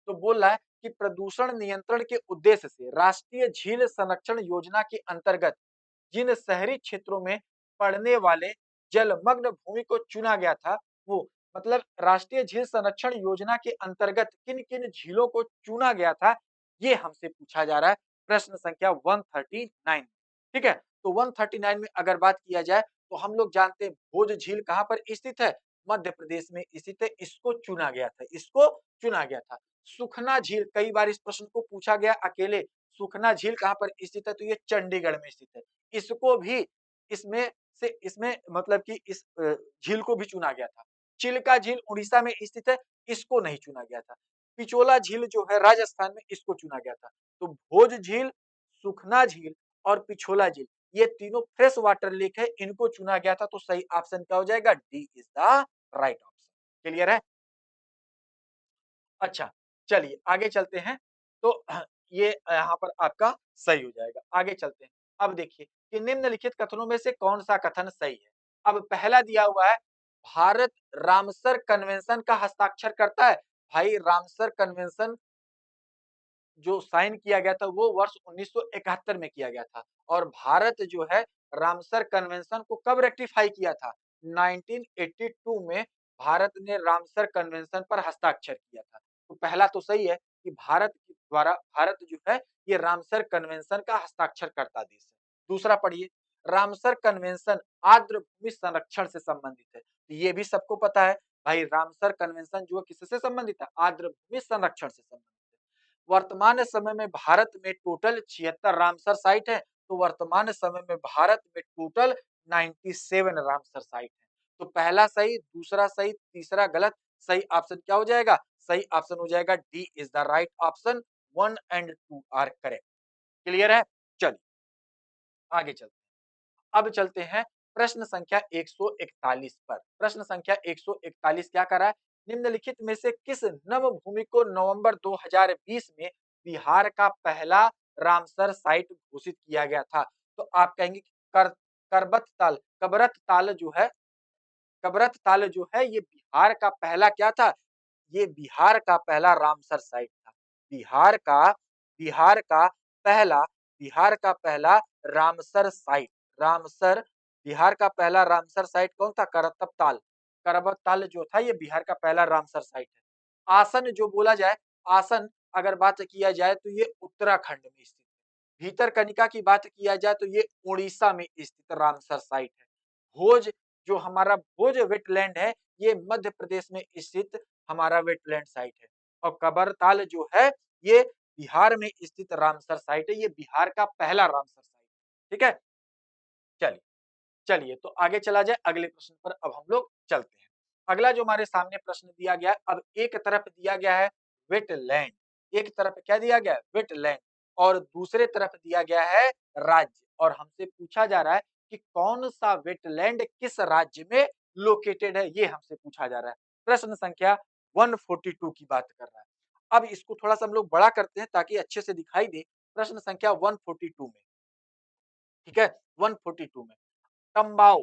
तो बोल रहा है कि प्रदूषण नियंत्रण के उद्देश्य से राष्ट्रीय झील संरक्षण योजना के अंतर्गत जिन शहरी क्षेत्रों में पड़ने वाले जलमग्न भूमि को चुना गया था, वो मतलब राष्ट्रीय झील संरक्षण योजना के अंतर्गत किन किन झीलों को चुना गया था, ये हमसे पूछा जा रहा है प्रश्न संख्या 139। ठीक है, तो 139 में अगर बात किया जाए तो हम लोग जानते हैं भोज झील कहाँ पर स्थित है, मध्य प्रदेश में स्थित है। इसको चुना गया था, इसको चुना गया था। सुखना झील, कई बार इस प्रश्न को पूछा गया अकेले, सुखना झील कहाँ पर स्थित है, तो ये चंडीगढ़ में स्थित है। इसको भी इसमें मतलब कि इस झील को भी चुना गया था। चिल्का झील उड़ीसा में स्थित है, इसको नहीं चुना गया था। पिचोला झील जो है राजस्थान में, इसको चुना गया था। तो भोज झील, सुखना झील और पिछोला झील, ये तीनों फ्रेश वाटर लेक है, इनको चुना गया था, तो सही ऑप्शन क्या हो जाएगा? D is the right option. Clear है? अच्छा, चलिए आगे चलते हैं। तो ये यहाँ पर आपका सही हो जाएगा। आगे चलते हैं। अब देखिए कि निम्नलिखित कथनों में से कौन-सा कथन सही है? अब पहला दिया हुआ है, भारत रामसर कन्वेंशन का हस्ताक्षर करता है। भाई रामसर कन्वेंशन जो साइन किया गया था वो वर्ष 1971 में किया गया था और भारत जो है रामसर कन्वेंशन को कब रेक्टिफाई किया था? 1982 में भारत ने रामसर कन्वेंशन पर हस्ताक्षर किया था। तो पहला तो सही है कि भारत के द्वारा भारत जो है ये रामसर कन्वेंशन का हस्ताक्षरकर्ता देश है। दूसरा पढ़िए, रामसर कन्वेंशन आर्द्र भूमि संरक्षण से संबंधित है। तो ये भी सबको पता है भाई रामसर कन्वेंशन जो है किससे संबंधित है? आर्द्र भूमि संरक्षण से संबंधित है। वर्तमान समय में भारत में टोटल 76 रामसर साइट है, तो वर्तमान समय में भारत में टोटल 97 रामसर साइट है। तो पहला सही, दूसरा सही, तीसरा गलत, सही ऑप्शन क्या हो जाएगा? सही ऑप्शन हो जाएगा D is the right option, 1 and 2 are correct. Clear है? चलिए आगे चलते हैं। अब चलते हैं प्रश्न संख्या 141 पर। प्रश्न संख्या 141 क्या कर रहा है? निम्नलिखित में से किस नव भूमि को नवंबर 2020 में बिहार का पहला रामसर साइट घोषित किया गया था? तो आप कहेंगे कि करबत ताल, कबरत ताल जो है, कबरत ताल जो है ये बिहार का पहला क्या था? ये बिहार का पहला रामसर साइट था। बिहार का बिहार का पहला बिहार का पहला रामसर साइट, रामसर बिहार का पहला रामसर साइट कौन था? करतब ताल। करबत ताल जो था ये बिहार का पहला रामसर साइट है। आसन जो बोला जाए, आसन अगर बात किया जाए तो ये उत्तराखंड में स्थित है। भीतरकनिका की बात किया जाए तो ये उड़ीसा में स्थित रामसर साइट है। भोज जो हमारा भोज वेटलैंड है ये मध्य प्रदेश में स्थित हमारा वेटलैंड साइट है। और कबरताल जो है ये बिहार में स्थित रामसर साइट है, ये बिहार का पहला रामसर साइट। ठीक है? चलिए, चलिए तो आगे चला जाए अगले प्रश्न पर अब हम लोग चलते हैं। अगला जो हमारे सामने प्रश्न दिया गया है, अब एक तरफ दिया गया है वेटलैंड, एक तरफ क्या दिया गया है? वेटलैंड और दूसरे तरफ दिया गया है राज्य और हमसे पूछा जा रहा है कि कौन सा वेटलैंड किस राज्य में लोकेटेड है, ये हमसे पूछा जा रहा है। प्रश्न संख्या 142 की बात कर रहा है। अब इसको थोड़ा-सा हम लोग बड़ा करते हैं ताकि अच्छे से दिखाई दे। प्रश्न संख्या 142 में, ठीक है? 142 में तम्बाऊ,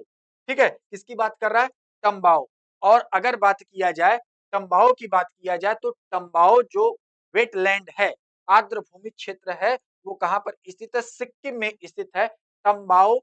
ठीक है? किसकी बात कर रहा है? तम्बाऊ। और अगर बात किया जाए तम्बाऊ की बात किया जाए तो तम्बाऊ जो वेटलैंड है, आर्द्र भूमि क्षेत्र है, वो कहाँ पर स्थित है? सिक्किम में स्थित है। तम्बाऊ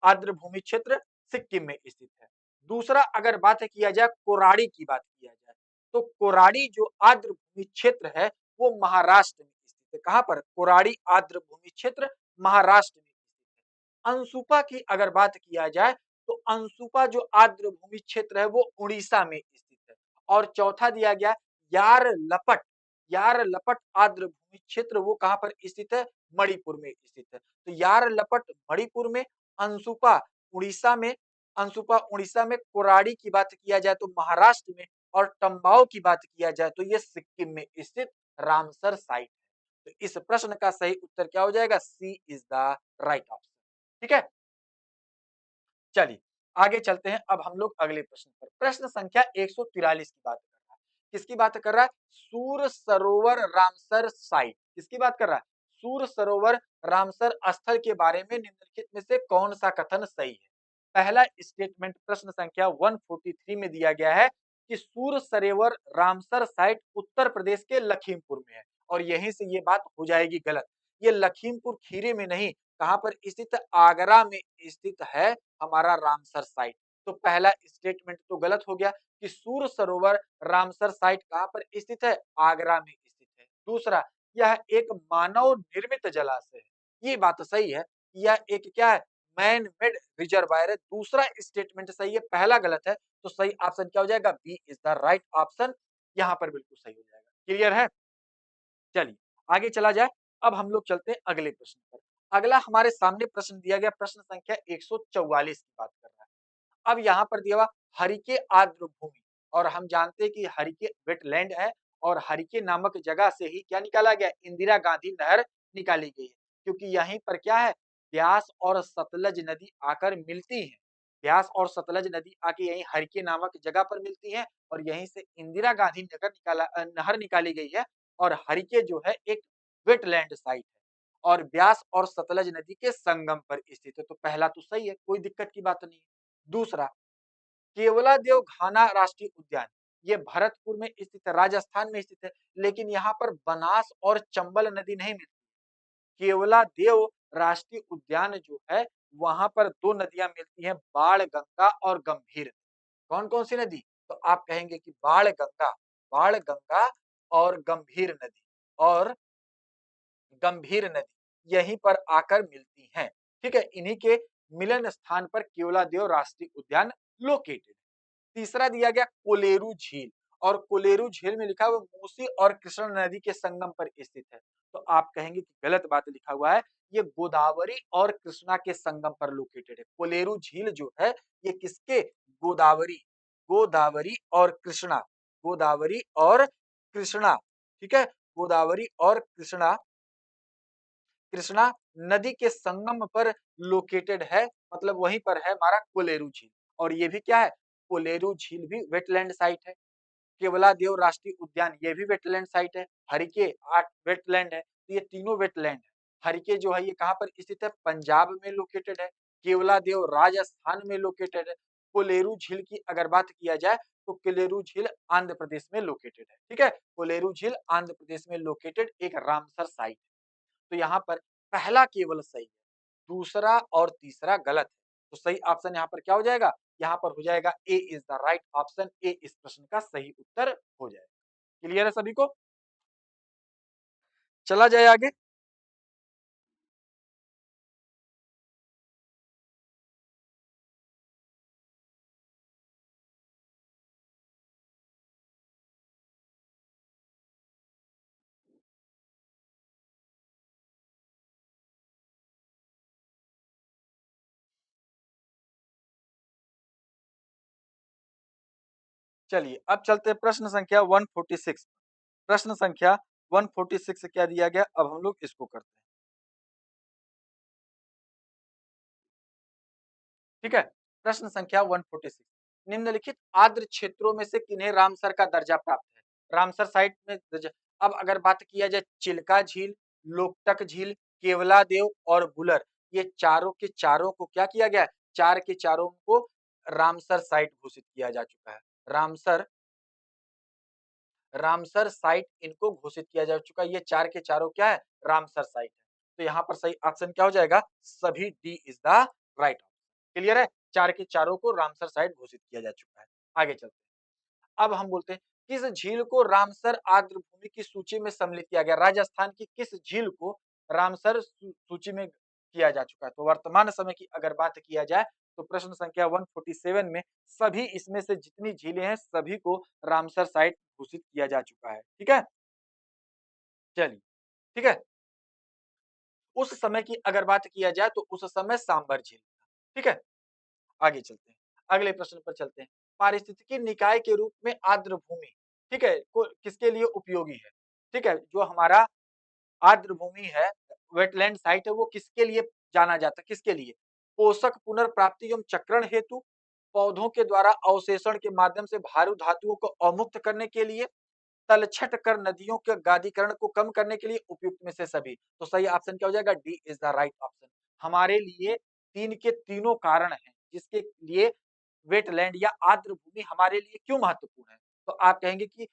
आर्द्र भूमि क्षेत्र सिक्किम में स्थित है। दूसरा अगर बात किया जाए कोराड़ी की बात किया जाए, तो कोराड़ी जो आर्द्र भूमि क्षेत्र है, वो महाराष्ट्र में स्थित है। कहाँ पर? कोराड़ी आर्द्र भूमि क्षेत्र महाराष्ट्र में स्थित है। अनसुपा की अगर बात किया जाए तो अनसुपा जो आर्द्र भूमि क्षेत्र है वो उड़ीसा में स्थित है। और चौथा दिया गया यार लपट, यार लपट आर्द्र भूमि क्षेत्र वो कहाँ पर स्थित है? मणिपुर में स्थित है। तो यार लपट मणिपुर में, अनसुपा उड़ीसा में, अनसुपा उड़ीसा में, कोराड़ी की बात किया जाए तो महाराष्ट्र में और टम्बाओ की बात किया जाए तो ये सिक्किम में स्थित रामसर साइट है। तो इस प्रश्न का सही उत्तर क्या हो जाएगा? सी इज द राइट ऑप्शन। ठीक है? चलिए, आगे चलते हैं अब हम लोग अगले प्रश्न पर। प्रश्न संख्या 143 की बात कर रहा है। किसकी बात कर रहा है? सूर सरोवर रामसर साइट। किसकी बात कर रहा है? सूर सरोवर रामसर स्थल के बारे में निम्नलिखित में से कौन-सा कथन सही है? पहला स्टेटमेंट प्रश्न संख्या 143 में दिया गया है कि सूर सरोवर रामसर साइट उत्तर प्रदेश के लखीमपुर में है और यहीं से ये बात हो जाएगी गलत। ये लखीमपुर खीरी में नहीं, कहाँ पर स्थित है? आगरा में स्थित है हमारा रामसर साइट। तो पहला स्टेटमेंट तो गलत हो गया कि सूर सरोवर रामसर साइट कहाँ पर स्थित है? आगरा में स्थित है। दूसरा, यह एक मानव निर्मित जलाशय है। ये बात सही है। यह एक क्या है? मैन मेड रिजर्वायर है। दूसरा स्टेटमेंट सही है, पहला गलत है। तो सही ऑप्शन क्या हो जाएगा? B is the right option. यहाँ पर बिल्कुल सही हो जाएगा। क्लियर है? चलिए, आगे चला जाए। अब हम लोग चलते हैं अगले प्रश्न पर। अगला हमारे सामने प्रश्न दिया गया प्रश्न संख्या 144 की बात कर रहा है। अब यहाँ पर दिया हुआ हरिके आर्द्र भूमि और हम जानते हैं कि हरिके वेटलैंड है और हरिके नामक जगह से ही क्या निकाला गया? इंदिरा गांधी नहर निकाली गई है। क्योंकि यहीं पर क्या है? ब्यास और सतलज नदी आकर मिलती हैं। ब्यास और सतलज नदी आके यहीं हरकी नामक जगह पर मिलती हैं और यहीं से इंदिरा गांधी नहर निकाली गई है और हरिके जो है एक वेटलैंड साइट है और ब्यास और सतलज नदी के संगम पर स्थित है। तो पहला तो सही है, कोई दिक्कत की बात नहीं है। दूसरा, केवलादेव घाना राष्ट्रीय उद्यान, ये भरतपुर में स्थित है, राजस्थान में स्थित है, लेकिन यहाँ पर बनास और चंबल नदी नहीं मिलती। केवलादेव राष्ट्रीय उद्यान जो है, वहां पर दो नदियां मिलती हैं, बाण गंगा और गंभीर। कौन कौन सी नदी? तो आप कहेंगे कि बाण गंगा और गंभीर नदी और गंभीर नदी यहीं पर आकर मिलती हैं। ठीक है, इन्हीं के मिलन स्थान पर केवलादेव राष्ट्रीय उद्यान लोकेटेड। तीसरा दिया गया कोलेरू झील और कोलेरू झील में लिखा हुआ मूसी और कृष्णा नदी के संगम पर स्थित है। तो आप कहेंगे कि गलत बात लिखा हुआ है, ये गोदावरी और कृष्णा के संगम पर लोकेटेड है। कोलेरू झील जो है ये किसके? गोदावरी, गोदावरी और कृष्णा, गोदावरी और कृष्णा, ठीक है, गोदावरी और कृष्णा, कृष्णा नदी के संगम पर लोकेटेड है, मतलब वहीं पर है हमारा कोलेरू झील। और ये भी क्या है? कोलेरू झील भी वेटलैंड साइट है। केवलादेव राष्ट्रीय उद्यान ये भी वेटलैंड साइट है। हरिके आठ वेटलैंड है, तो ये तीनों वेटलैंड है। हरिके जो है ये कहाँ पर स्थित है? पंजाब में लोकेटेड है। केवलादेव राजस्थान में लोकेटेड है। कोलेरू झील की अगर बात किया जाए तो कोलेरू झील आंध्र प्रदेश में लोकेटेड है। ठीक है, कोलेरू झील आंध्र प्रदेश में लोकेटेड एक रामसर साइट है। तो यहाँ पर पहला केवल सही है, दूसरा और तीसरा गलत है। तो सही ऑप्शन यहाँ पर क्या हो जाएगा? यहाँ पर हो जाएगा A is the right option, ए इस प्रश्न का सही उत्तर हो जाएगा। क्लियर है सभी को? चला जाए आगे। चलिए अब चलते हैं प्रश्न संख्या 146। प्रश्न संख्या 146 से क्या दिया गया, अब हम लोग इसको करते हैं। ठीक है, प्रश्न संख्या 146, निम्नलिखित आर्द्र क्षेत्रों में से किन्हें रामसर का दर्जा प्राप्त है? रामसर साइट में दर्जा। अब अगर बात किया जाए चिल्का झील, लोकटक झील, केवलादेव और बुलर, ये चारों के चारों को क्या किया गया है? चार के चारों को रामसर साइट घोषित किया जा चुका है। रामसर, रामसर साइट इनको घोषित किया जा चुका है। ये चार के चारों क्या है? रामसर साइट है। तो यहाँ पर सही ऑप्शन क्या हो जाएगा? सभी D is the right option. Clear है? चार के चारों को रामसर साइट घोषित किया जा चुका है। आगे चलते हैं। अब हम बोलते हैं किस झील को रामसर आर्द्र भूमि की सूची में सम्मिलित किया गया? राजस्थान की किस झील को रामसर सूची में किया जा चुका है? तो वर्तमान समय की अगर बात किया जाए तो प्रश्न संख्या 147 में सभी इसमें से जितनी झीलें हैं सभी को रामसर साइट घोषित किया जा चुका है। ठीक है, चलिए, ठीक है। उस समय की अगर बात किया जाए तो उस समय सांबर झील था। ठीक है, आगे चलते हैं, अगले प्रश्न पर चलते हैं। पारिस्थितिकी निकाय के रूप में आर्द्र भूमि, ठीक है, को किसके लिए उपयोगी है? ठीक है, जो हमारा आर्द्र भूमि है, वेटलैंड साइट है, वो किसके लिए जाना जाता है? किसके लिए? पोषक पुनर्प्राप्ति एवं चक्रण हेतु, पौधों के द्वारा अवशेषण के माध्यम से भारी धातुओं को अवमुक्त करने के लिए, तलछट कर नदियों के गादीकरण को कम करने के लिए, उपयुक्त में से सभी। तो सही ऑप्शन क्या हो जाएगा? D is the right option. हमारे लिए तीन के तीनों कारण हैं जिसके लिए वेटलैंड या आर्द्र भूमि हमारे लिए क्यों महत्वपूर्ण है। तो आप कहेंगे कि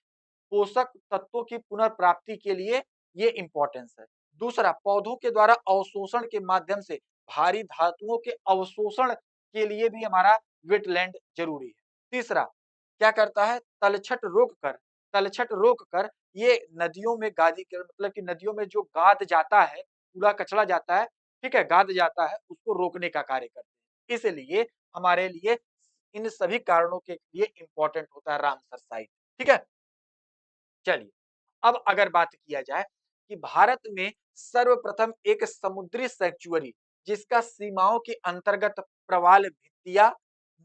पोषक तत्वों की पुनर्प्राप्ति के लिए ये इंपॉर्टेंस है। दूसरा, पौधों के द्वारा अवशोषण के माध्यम से भारी धातुओं के अवशोषण के लिए भी हमारा वेटलैंड जरूरी है। तीसरा, क्या करता है? तलछट रोक कर ये नदियों में गादीकरण, मतलब कि नदियों में जो गाद जाता है, कूड़ा कचरा जाता है, ठीक है, गाद जाता है, उसको रोकने का कार्य करते हैं। इसलिए हमारे लिए इन सभी कारणों के लिए इंपॉर्टेंट होता है रामसर साइट। ठीक है, चलिए अब अगर बात किया जाए कि भारत में सर्वप्रथम एक समुद्री सैंक्चुअरी जिसका सीमाओं के अंतर्गत प्रवाल भित्तिया,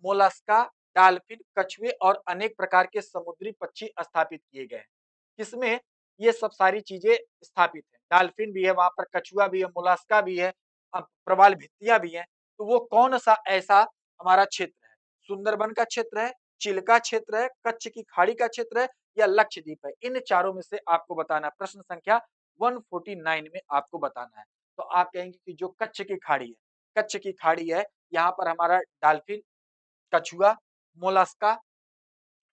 मोलस्का, डाल्फिन, कछुए और अनेक प्रकार के समुद्री पक्षी स्थापित किए गए हैं। किसमें ये सब सारी चीजें स्थापित है? डाल्फिन भी है वहां पर, कछुआ भी है, मोलस्का भी है, प्रवाल भित्तियां भी हैं, तो वो कौन सा ऐसा हमारा क्षेत्र है? सुंदरबन का क्षेत्र है, चिल्का क्षेत्र है, कच्छ की खाड़ी का क्षेत्र है या लक्षद्वीप है? इन चारों में से आपको बताना है। प्रश्न संख्या 149 में आपको बताना है। तो आप कहेंगे कि जो कच्छ की खाड़ी है, कच्छ की खाड़ी है, यहाँ पर हमारा डॉल्फिन, कछुआ, मोलस्का,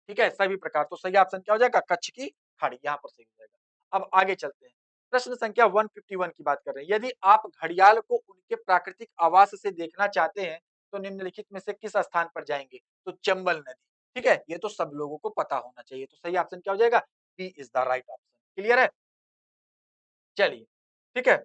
ठीक है, सभी प्रकार। तो सही ऑप्शन क्या हो जाएगा? कच्छ की खाड़ी, यहाँ पर सही हो जाएगा। अब आगे चलते हैं। प्रश्न संख्या 151 की बात कर रहे हैं। यदि आप घड़ियाल को उनके प्राकृतिक आवास से देखना चाहते हैं, तो निम्नलिखित में से किस स्थान पर जाएंगे? तो चंबल नदी, ठीक है, ये तो सब लोगों को पता होना चाहिए। तो सही ऑप्शन क्या हो जाएगा? B is the right option. Clear है? चलिए, ठीक है।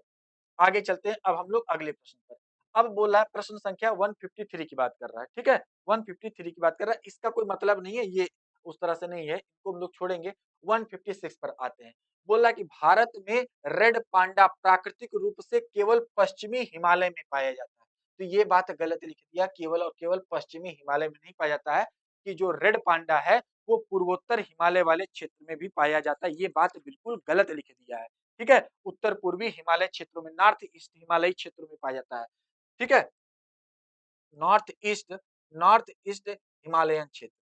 आगे चलते हैं अब हम लोग अगले प्रश्न पर। अब बोल रहा है प्रश्न संख्या 153 की बात कर रहा है, ठीक है? 153 की बात कर रहा है, इसका कोई मतलब नहीं है, ये उस तरह से नहीं है, इसको हम लोग छोड़ेंगे। 156 पर आते हैं। बोल रहा है कि भारत में रेड पांडा प्राकृतिक रूप से केवल पश्चिमी हिमालय में पाया जाता है। तो ये बात गलत लिख दिया, केवल और केवल पश्चिमी हिमालय में नहीं पाया जाता है, कि जो रेड पांडा है वो पूर्वोत्तर हिमालय वाले क्षेत्र में भी पाया जाता है। ये बात बिल्कुल गलत लिख दिया है। ठीक है, उत्तर पूर्वी हिमालय क्षेत्रों में, नॉर्थ ईस्ट हिमालयी क्षेत्रों में पाया जाता है। ठीक है, north east, north east Himalayan क्षेत्र,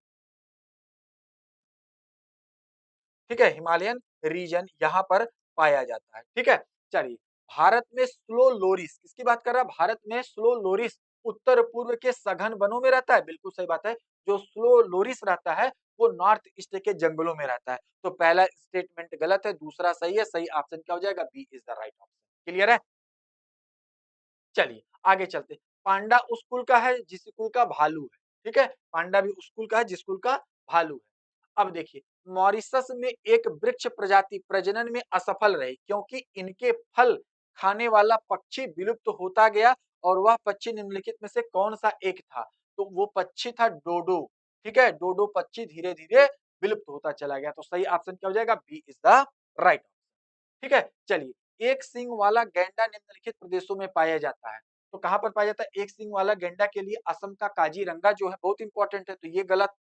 ठीक है, हिमालयन रीजन यहाँ पर पाया जाता है। ठीक है, चलिए, भारत में स्लो लोरिस, किसकी बात कर रहा है? भारत में स्लो लोरिस उत्तर पूर्व के सघन वनों में रहता है, बिल्कुल सही बात है। जो स्लो लोरिस रहता है वो नॉर्थ ईस्ट के जंगलों में रहता है। तो पहला स्टेटमेंट गलत है, दूसरा सही है। सही ऑप्शन क्या हो जाएगा? B is the right option. Clear है? चलिए आगे चलते हैं। पांडा उस कुल का है जिस कुल का भालू है, ठीक है, पांडा भी उस कुल का है जिस कुल का भालू है। अब देखिए, मॉरिशस में एक वृक्ष प्रजाति प्रजनन में असफल रही क्योंकि इनके फल खाने वाला पक्षी विलुप्त होता गया, और वह पक्षी निम्नलिखित में से कौन सा एक था? तो वो पक्षी था डोडो। ठीक है, डोडो पक्षी धीरे धीरे विलुप्त होता चला गया। तो सही ऑप्शन क्या हो जाएगा? B is the right. ठीक है, चलिए, एक सींग वाला गैंडा निम्नलिखित प्रदेशों में पाया जाता है। तो कहाँ पर पाया जाता है एक सींग वाला गैंडा? के लिए असम का काजीरंगा जो है बहुत इंपॉर्टेंट है, तो ये गलत।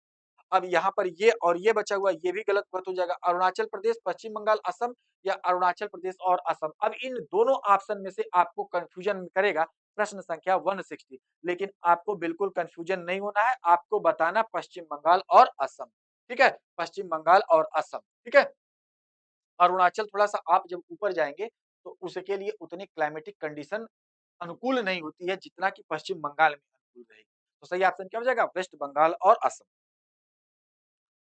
अब यहाँ पर ये और ये बचा हुआ, ये भी गलत बात हो जाएगा। अरुणाचल प्रदेश, पश्चिम बंगाल, असम, या अरुणाचल प्रदेश और असम। अब इन दोनों ऑप्शन में से आपको कंफ्यूजन करेगा प्रश्न संख्या 160, लेकिन आपको बिल्कुल कंफ्यूजन नहीं होना है, आपको बताना पश्चिम बंगाल और असम। ठीक है, पश्चिम बंगाल और असम। ठीक है, अरुणाचल थोड़ा-सा आप जब ऊपर जाएँगे, तो उसके लिए उतनी क्लाइमेटिक कंडीशन अनुकूल नहीं होती है, जितना कि पश्चिम बंगाल में अनुकूल रहेगी। तो सही ऑप्शन क्या हो जाएगा? वेस्ट बंगाल और असम।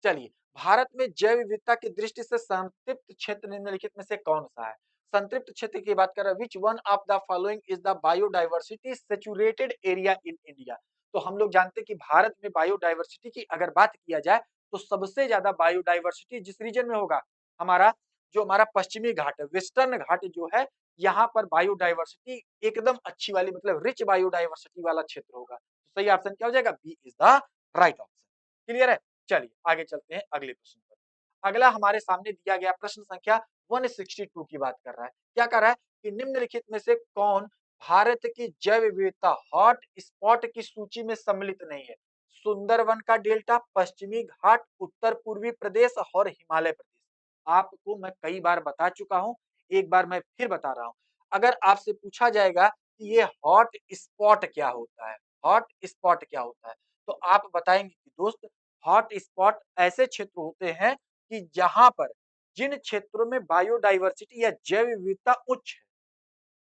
चलिए, भारत में जैव विविधता की दृष्टि से संतृप्त क्षेत्र निम्नलिखित में से कौन-सा है? संतृप्त क्षेत्र की बात कर रहा है, which one of the following is the biodiversity saturated area in India? तो हम लोग जानते हैं कि भारत में बायोडायवर्सिटी की अगर बात किया जाए, तो सबसे ज्यादा बायोडायवर्सिटी जिस रीजन में होगा, हमारा जो हमारा पश्चिमी घाट है, वेस्टर्न घाट जो है, यहाँ पर बायोडायवर्सिटी एकदम अच्छी वाली, मतलब रिच बायोडायवर्सिटी वाला क्षेत्र होगा। तो सही ऑप्शन क्या हो जाएगा? B is the right option. Clear है? चलिए आगे चलते हैं अगले प्रश्न पर। अगला हमारे सामने दिया गया प्रश्न संख्या 162 की बात कर रहा है। क्या कर रहा है कि निम्नलिखित में से कौन भारत की जैव विविधता हॉट स्पॉट की सूची में सम्मिलित नहीं है? सुंदरवन का डेल्टा, पश्चिमी घाट, उत्तर पूर्वी प्रदेश और हिमालय प्रदेश। आपको मैं कई बार बता चुका हूं, एक बार मैं फिर बता रहा हूं। अगर आपसे पूछा जाएगा कि ये हॉट स्पॉट क्या होता है, हॉट स्पॉट क्या होता है, तो आप बताएंगे कि दोस्त, हॉट स्पॉट ऐसे क्षेत्र होते हैं कि जहां पर, जिन क्षेत्रों में बायोडायवर्सिटी या जैव विविधता उच्च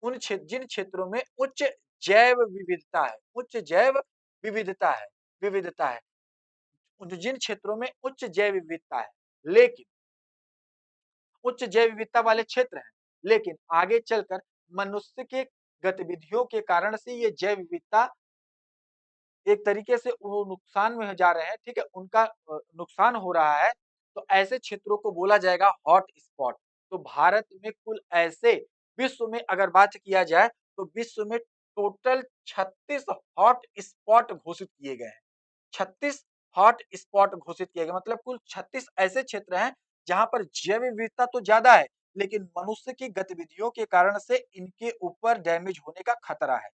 है, जिन क्षेत्रों में उच्च जैव विविधता है, उच्च जैव विविधता है, विविधता है, जिन क्षेत्रों में उच्च जैव विविधता है, लेकिन उच्च जैव विविधता वाले क्षेत्र हैं, लेकिन आगे चलकर मनुष्य के गतिविधियों के कारण से ये जैव विविधता एक तरीके से वो नुकसान में जा रहे हैं, ठीक है? उनका नुकसान हो रहा है, तो ऐसे क्षेत्रों को बोला जाएगा हॉट स्पॉट। तो भारत में कुल ऐसे, विश्व में अगर बात किया जाए, तो विश्व में टोटल 36 हॉट स्पॉट घोषित किए गए हैं। 36 हॉट स्पॉट घोषित किए गए, मतलब कुल 36 ऐसे क्षेत्र हैं जहां पर जैव विविधता तो ज्यादा है, लेकिन मनुष्य की गतिविधियों के कारण से इनके ऊपर डैमेज होने का खतरा है।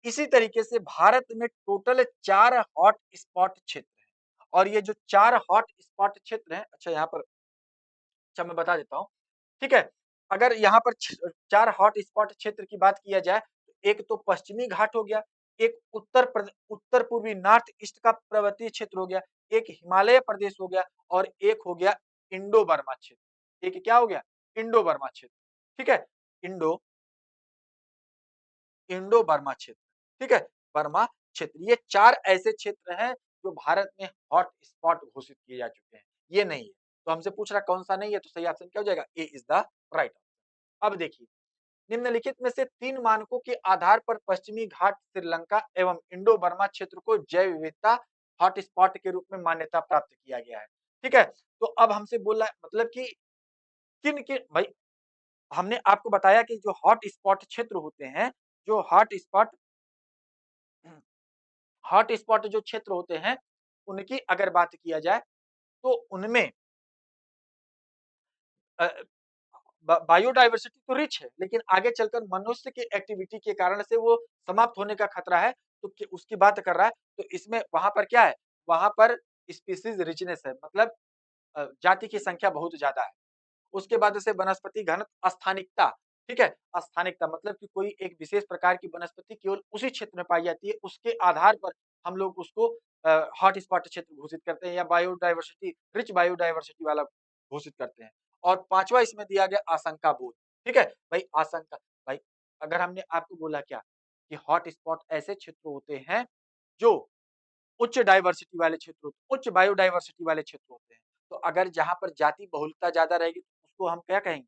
इसी तरीके से भारत में टोटल 4 हॉट स्पॉट क्षेत्र हैं, और ये जो 4 हॉट स्पॉट क्षेत्र हैं, अच्छा यहाँ पर, अच्छा मैं बता देता हूँ, ठीक है? अगर यहाँ पर 4 हॉट स्पॉट क्षेत्र की बात किया जाए, एक तो पश्चिमी घाट हो गया, एक उत्तर पूर्वी नॉर्थ ईस्ट का पर्वतीय क्षेत्र हो गया, एक हिमालय प्रदेश हो गया और एक हो गया इंडो बर्मा क्षेत्र। एक क्या हो गया? इंडो बर्मा क्षेत्र। ठीक है? इंडो इंडो बर्मा क्षेत्र। ठीक है? बर्मा क्षेत्र। ये 4 ऐसे क्षेत्र हैं जो भारत में हॉट स्पॉट घोषित किए जा चुके हैं। ये नहीं है। तो हमसे पूछ रहा कौन सा नहीं है, तो सही ऑप्शन क्या हो जाएगा? A is the right. अब देखिए, निम्नलिखित में से 3 मानकों के आधार पर पश्चिमी घाट श्रीलंका एवं इंडो बर्मा क्षेत्र को जैव विविधता हॉटस्पॉट के रूप में मान्यता प्राप्त किया गया है। ठीक है? तो अब हमसे बोला है मतलब कि किन-किन भाई हमने आपको बताया कि जो हॉटस्पॉट क्षेत्र होते हैं, जो हॉटस्पॉट जो क्षेत्र होते हैं, उनकी अगर बात किया जाए तो उनमें अ, बायोडायवर्सिटी तो रिच है, लेकिन आगे चलकर मनुष्य की एक्टिविटी के कारण से वो समाप्त होने का खतरा है, तो उसकी बात कर रहा है, तो इसमें वहां पर क्या है? वहां पर स्पीसीज रिचनेस है, मतलब जाति की संख्या बहुत ज्यादा है। उसके बाद से वनस्पति घनत्व स्थानिकता। ठीक है? स्थानिकता मतलब कि कोई एक विशेष प्रकार की वनस्पति केवल उसी क्षेत्र में पाई जाती है, उसके आधार पर हम लोग उसको हॉटस्पॉट क्षेत्र घोषित करते हैं या बायोडायवर्सिटी रिच बायोडायवर्सिटी वाला घोषित करते हैं। और 5वां इसमें दिया गया आशंका बोध। ठीक है? भाई आशंका, भाई अगर हमने आपको बोला क्या कि हॉटस्पॉट ऐसे क्षेत्र होते हैं जो उच्च डाइवर्सिटी वाले क्षेत्र होते हैं, उच्च बायोडायवर्सिटी वाले क्षेत्र होते हैं। तो अगर जहाँ पर जाति बहुलता ज्यादा रहेगी तो उसको हम क्या कहेंगे?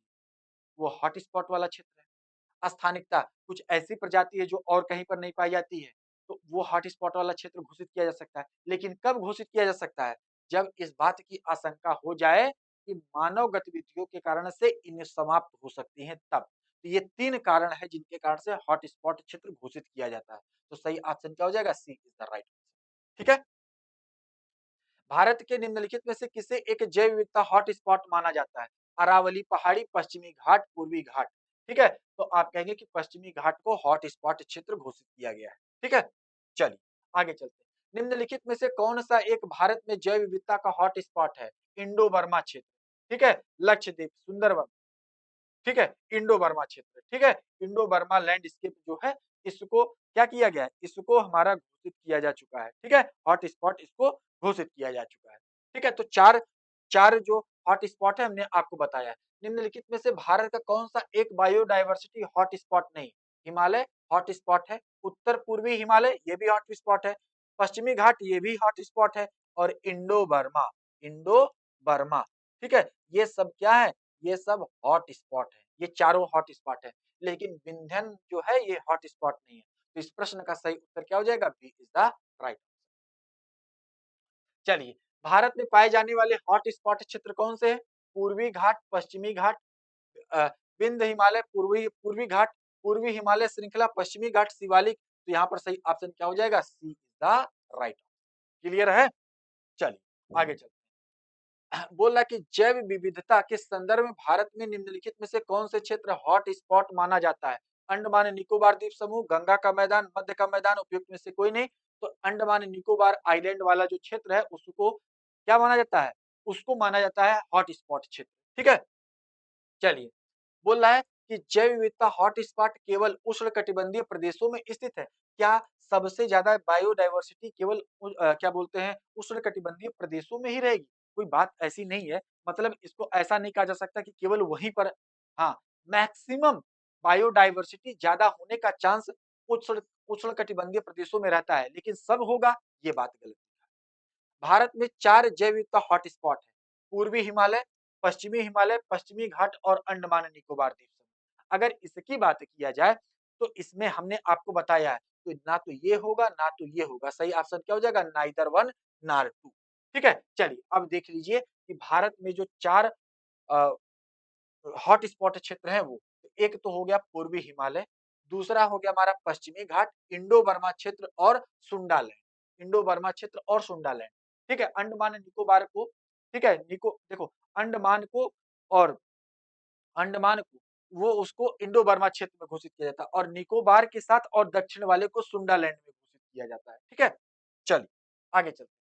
वो हॉटस्पॉट वाला क्षेत्र है। स्थानिकता, कुछ ऐसी प्रजाति है जो और कहीं पर नहीं पाई जाती है, तो वो हॉटस्पॉट वाला क्षेत्र घोषित किया जा सकता है। लेकिन कब घोषित किया जा सकता है? जब इस बात की आशंका हो जाए कि मानव गतिविधियों के कारण से इन्हें समाप्त हो सकती हैं तब। तो ये 3 कारण है जिनके कारण से हॉटस्पॉट क्षेत्र घोषित किया जाता है। तो सही ऑप्शन क्या हो जाएगा? सी इज द राइट। ठीक है? भारत के निम्नलिखित में से किसे एक जैव विविधता हॉटस्पॉट माना जाता है? अरावली पहाड़ी, पश्चिमी घाट, पूर्वी घाट। ठीक है? तो आप कहेंगे कि पश्चिमी घाट को हॉटस्पॉट क्षेत्र घोषित किया गया है। ठीक है? चलिए आगे चलते हैं। निम्नलिखित में से कौन सा एक भारत में जैव विविधता का हॉटस्पॉट है? इंडो बर्मा क्षेत्र। ठीक है? लक्षद्वीप, सुंदरवन। ठीक है? इंडो बर्मा क्षेत्र। ठीक है? इंडो बर्मा लैंडस्केप जो है, इसको क्या किया गया है? इसको हमारा घोषित किया जा चुका है। ठीक है? हॉटस्पॉट इसको घोषित किया जा चुका है। ठीक है? तो 4 4 जो हॉटस्पॉट है हमने आपको बताया है। निम्नलिखित में से भारत का कौन-सा एक बायोडायवर्सिटी हॉटस्पॉट नहीं? हिमालय हॉटस्पॉट है, उत्तर पूर्वी हिमालय ये भी हॉटस्पॉट है, पश्चिमी घाट ये भी हॉटस्पॉट है और इंडो बर्मा। ठीक है? ये सब क्या है? ये सब हॉटस्पॉट है। ये चारों हॉटस्पॉट है। लेकिन विंध्यन जो है ये हॉटस्पॉट नहीं है। तो इस प्रश्न का सही उत्तर क्या हो जाएगा? B is the right. चलिए, भारत में पाए जाने वाले हॉटस्पॉट क्षेत्र कौन से हैं? पूर्वी घाट, पश्चिमी घाट, अ, विंध्य हिमालय, पूर्वी पूर्वी घाट, पूर्वी हिमालय श्रृंखला, पश्चिमी घाट, शिवालिक। तो यहाँ पर सही ऑप्शन क्या हो जाएगा? सी इज द राइट। क्लियर है? चलिए आगे चलते हैं। बोल रहा है कि जैव विविधता के संदर्भ में भारत में निम्नलिखित में से कौन से क्षेत्र हॉट स्पॉट माना जाता है? अंडमान निकोबार द्वीप समूह, गंगा का मैदान, मध्य का मैदान, उपयुक्त में से कोई नहीं। तो अंडमान निकोबार आइलैंड वाला जो क्षेत्र है उसको क्या माना जाता है? उसको माना जाता है हॉट स्पॉट क्षेत्र। ठीक है? चलिए, बोल रहा है कि जैव विविधता हॉटस्पॉट केवल उष्णकटिबंधीय प्रदेशों में स्थित है। क्या सबसे ज्यादा बायोडायवर्सिटी केवल क्या बोलते हैं उष्णकटिबंधीय प्रदेशों में ही रहेगी? कोई बात ऐसी नहीं है। मतलब इसको ऐसा नहीं कहा जा सकता कि केवल वहीं पर। हाँ, मैक्सिमम बायोडायवर्सिटी ज्यादा होने का चांस उष्ण उष्णकटिबंधीय प्रदेशों में रहता है, लेकिन सब होगा ये बात गलत है। भारत में 4 जैव विविधता हॉटस्पॉट है। पूर्वी हिमालय, पश्चिमी हिमालय, पश्चिमी घाट और अंडमान निकोबार द्वीप समूह। अगर इसकी बात किया जाए तो इसमें हमने आपको बताया है, तो ना तो ये होगा ना तो ये होगा। सही ऑप्शन क्या हो जाएगा? Neither one nor two. ठीक है? चलिए अब देख लीजिए कि भारत में जो 4 अ, हॉट स्पॉट क्षेत्र हैं वो, एक तो हो गया पूर्वी हिमालय, दूसरा हो गया हमारा पश्चिमी घाट, इंडो बर्मा क्षेत्र और सुंडालैंड। इंडो बर्मा क्षेत्र और सुंडालैंड। ठीक है? अंडमान निकोबार को, ठीक है? देखो अंडमान को और अंडमान को वो उसको इंडो बर्मा क्षेत्र में घोषित किया जाता है और निकोबार के साथ और दक्षिण वाले को सुंडालैंड में घोषित किया जाता है। ठीक है? चलिए आगे चलते हैं।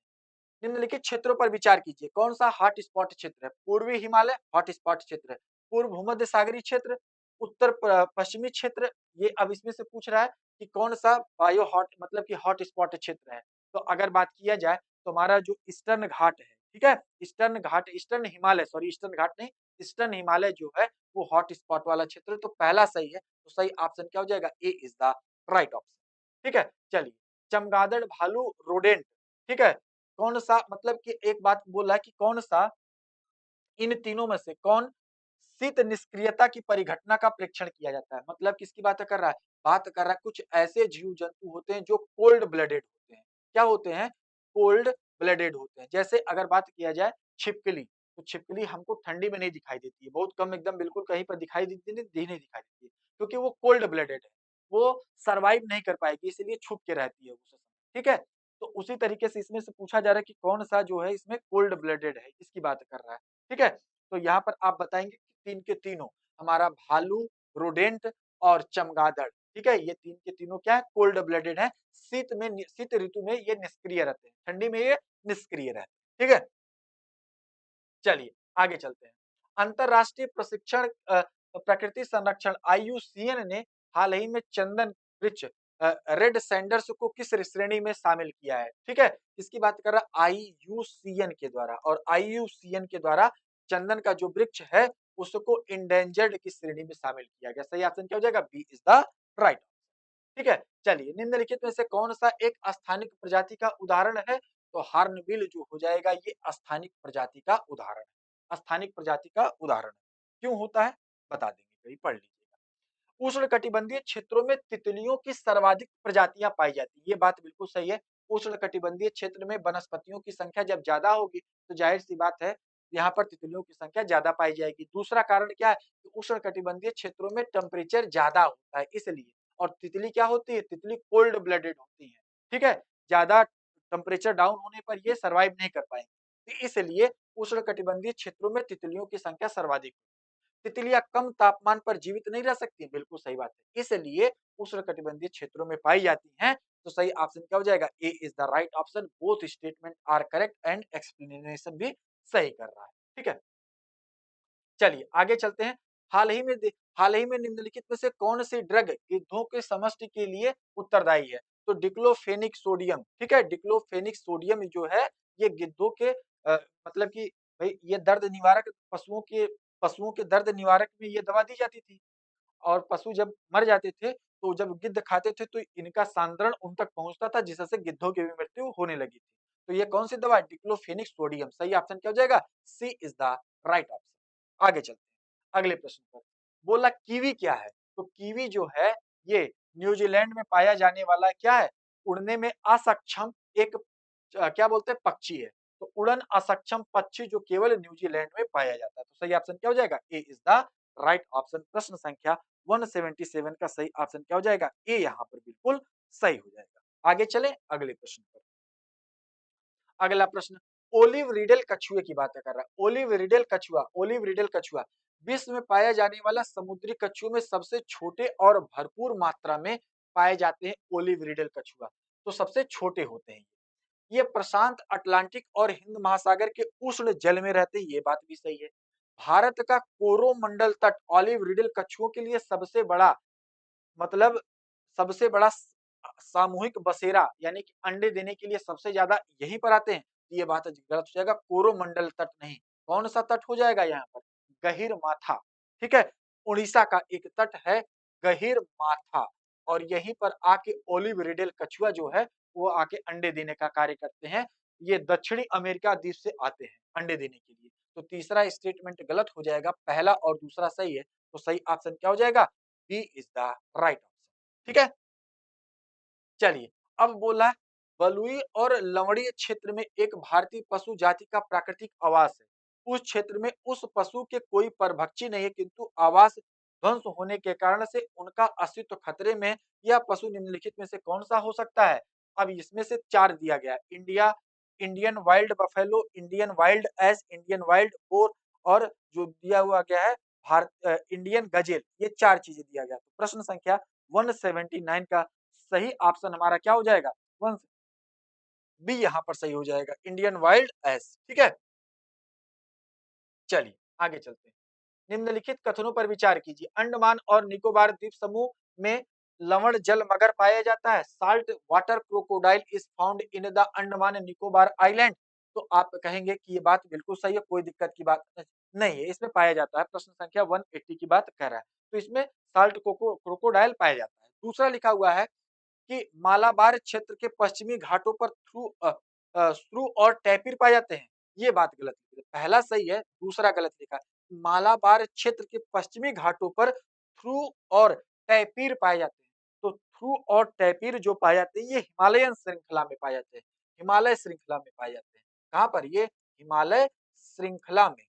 निम्नलिखित क्षेत्रों पर विचार कीजिए। कौन सा हॉट स्पॉट क्षेत्र है? पूर्वी हिमालय हॉट स्पॉट क्षेत्र है, पूर्व भूमध्य सागरीय क्षेत्र, उत्तर पश्चिमी क्षेत्र, ये अब इसमें से पूछ रहा है कि कौन सा बायो हॉट मतलब कि हॉट स्पॉट क्षेत्र है। तो अगर बात किया जाए तो हमारा जो ईस्टर्न घाट है, ठीक है, ईस्टर्न घाट, ईस्टर्न हिमालय, सॉरी ईस्टर्न घाट नहीं, ईस्टर्न हिमालय जो है वो हॉट स्पॉट वाला क्षेत्र है। तो पहला सही है, तो सही ऑप्शन क्या हो जाएगा, A is the right option. ठीक है, चलिए, चमगादड़, भालू, रोडेंट, ठीक है, कौन सा मतलब कि एक बात बोला है कि कौन सा इन तीनों में से कौन शीत निष्क्रियता की परिघटना का प्रेक्षण किया जाता है। मतलब किसकी बात कर रहा है, बात कर रहा है कुछ ऐसे जीव जंतु होते हैं जो कोल्ड ब्लडेड होते हैं। क्या होते हैं, कोल्ड ब्लडेड होते हैं। जैसे अगर बात किया जाए छिपकली, तो छिपकली हमको ठंडी में नहीं दिखाई देती है, बहुत कम, एकदम बिल्कुल कहीं पर दिखाई देती नहीं दिखाई देती है, क्योंकि वो कोल्ड ब्लडेड है, वो सर्वाइव नहीं कर पाएगी, इसलिए छुप के रहती है उस समय। ठीक है, तो उसी तरीके से इसमें से पूछा जा रहा है कि कौन सा जो है इसमें कोल्ड ब्लडेड है, इसकी बात कर रहा है। ठीक है, तो यहाँ पर आप बताएंगे कि तीन के तीनों, हमारा भालू, रोडेंट और चमगादड़, ठीक है, ये तीन के तीनों क्या है, कोल्ड ब्लडेड है। शीत ऋतु में ये निष्क्रिय रहते हैं, ठंडी में ये निष्क्रिय रहते हैं। ठीक है, चलिए आगे चलते हैं। अंतरराष्ट्रीय प्रशिक्षण प्रकृति संरक्षण IUCN ने हाल ही में चंदन वृक्ष रेड सैंडर्स को किस श्रेणी में शामिल किया है। ठीक है, इसकी बात कर रहा IUCN के द्वारा, और IUCN के द्वारा चंदन का जो वृक्ष है उसको इंडेंजर्ड की श्रेणी में शामिल किया गया। सही ऑप्शन क्या हो जाएगा, बी इज द राइट। ठीक है, चलिए, निम्नलिखित में से कौन सा एक स्थानिक प्रजाति का उदाहरण है, तो हार्नबिल जो हो जाएगा ये स्थानिक प्रजाति का उदाहरण है, स्थानिक प्रजाति का उदाहरण है। क्यों होता है बता देंगे, कहीं पढ़ लीजिएगा। उष्णकटिबंधीय क्षेत्रों में तितलियों की सर्वाधिक प्रजातियां पाई जाती है, ये बात बिल्कुल सही है। उष्णकटिबंधीय क्षेत्र में वनस्पतियों की संख्या जब ज्यादा होगी तो जाहिर सी बात है यहाँ पर तितलियों की संख्या ज्यादा पाई जाएगी। दूसरा कारण क्या है, उष्णकटिबंधीय क्षेत्रों में टेम्परेचर ज्यादा होता है इसलिए, और तितली क्या होती है, तितली कोल्ड ब्लडेड होती है। ठीक है, ज्यादा टेम्परेचर डाउन होने पर ये सर्वाइव नहीं कर पाएंगे, तो इसलिए उष्णकटिबंधीय क्षेत्रों में तितलियों की संख्या सर्वाधिक। तितलियां कम तापमान पर जीवित नहीं रह सकती, बिल्कुल सही बात है, इसलिए उष्णकटिबंधीय क्षेत्रों में पाई जाती हैं। तो सही ऑप्शन क्या हो जाएगा, A is the right option. Both statement are correct and explanation भी सही कर रहा है। ठीक है, चलिए आगे चलते हैं। हाल ही में निम्नलिखित में से कौन सी ड्रग गिद्धों के समष्टि के लिए उत्तरदायी है, तो डिक्लोफेनिक सोडियम। ठीक है, डिक्लोफेनिक सोडियम जो है ये गिद्धों के मतलब कि भाई ये दर्द निवारक, पशुओं के दर्द निवारक में ये दवा दी जाती थी, और पशु जब मर जाते थे तो जब गिद्ध खाते थे तो इनका सांद्रण उन तक पहुंचता था, जिससे गिद्धों की भी मृत्यु होने लगी थी। तो ये कौन सी दवा है, डिक्लोफेनिक सोडियम। सही ऑप्शन क्या हो जाएगा, सी इज द राइट ऑप्शन। आगे चलते हैं अगले प्रश्न पर। बोला कीवी क्या है, तो कीवी जो है ये न्यूजीलैंड में पाया जाने वाला क्या है, उड़ने में असक्षम एक क्या बोलते हैं पक्षी है। तो उड़न असक्षम पक्षी जो केवल न्यूजीलैंड में पाया जाता है। तो सही ऑप्शन क्या हो जाएगा, A is the right option. प्रश्न संख्या 177 का सही ऑप्शन क्या हो जाएगा, ए यहाँ पर बिल्कुल सही हो जाएगा। आगे चले अगले प्रश्न पर। अगला प्रश्न, ओलिव रिडल कछुए की बात कर रहा है। ओलिव रिडल कछुआ विश्व में पाया जाने वाला समुद्री कछुओं में सबसे छोटे और भरपूर मात्रा में पाए जाते हैं। ओलिव रिडल कछुआ तो सबसे छोटे होते हैं। ये प्रशांत, अटलांटिक और हिंद महासागर के उष्ण जल में रहते हैं, ये बात भी सही है। भारत का कोरोमंडल तट ऑलिव रिडल कछुओं के लिए सबसे बड़ा मतलब सबसे बड़ा सामूहिक बसेरा यानी कि अंडे देने के लिए सबसे ज्यादा यहीं पर आते हैं। ये बात गलत हो जाएगा, कोरोमंडल तट नहीं। कौन सा तट हो जाएगा यहाँ पर, गहीर माथा। ठीक है, उड़ीसा का एक तट है गहीर माथा, और यहीं पर आके ओलिव रिडल कछुआ जो है वो आके अंडे देने का कार्य करते हैं। ये दक्षिणी अमेरिका द्वीप से आते हैं अंडे देने के लिए। तो तीसरा स्टेटमेंट गलत हो जाएगा, पहला और दूसरा सही है। तो सही ऑप्शन क्या हो जाएगा, B is the right option. ठीक है, चलिए अब बोला है बलुई और लवणीय क्षेत्र में एक भारतीय पशु जाति का प्राकृतिक आवास है। उस क्षेत्र में उस पशु के कोई परभक्षी नहीं है, किंतु आवास ध्वंस होने के कारण से उनका अस्तित्व खतरे में है। यह पशु निम्नलिखित में से कौन सा हो सकता है। अब इसमें से चार दिया गया है, Indian wild buffalo, Indian wild ass, Indian wild boar, और जो दिया हुआ गया है इंडियन गजेल। ये चार चीजें दिया गया। तो प्रश्न संख्या 179 का सही ऑप्शन हमारा क्या हो जाएगा, वन बी यहाँ पर सही हो जाएगा, इंडियन वाइल्ड एस। ठीक है, चलिए आगे चलते हैं। निम्नलिखित कथनों पर विचार कीजिए। अंडमान और निकोबार द्वीप समूह में लवण जल मगर पाया जाता है। Salt water crocodile is found in the Andaman and Nicobar island. तो आप कहेंगे कि ये बात बिल्कुल सही है, कोई दिक्कत की बात नहीं है, इसमें पाया जाता है। प्रश्न संख्या 180 की बात कर रहा है, तो इसमें साल्ट क्रोकोडाइल पाया जाता है। दूसरा लिखा हुआ है कि मालाबार क्षेत्र के पश्चिमी घाटों पर श्रू और टैपिर पाए जाते हैं। ये बात गलत लिखी है, पहला सही है, दूसरा गलत लिखा है। मालाबार क्षेत्र के पश्चिमी घाटों पर थ्रू और टैपिर पाए जाते हैं। तो थ्रू और टैपिर जो पाए जाते हैं ये हिमालयन श्रृंखला में पाए जाते हैं, हिमालय श्रृंखला में पाए जाते हैं। कहाँ पर? ये हिमालय श्रृंखला में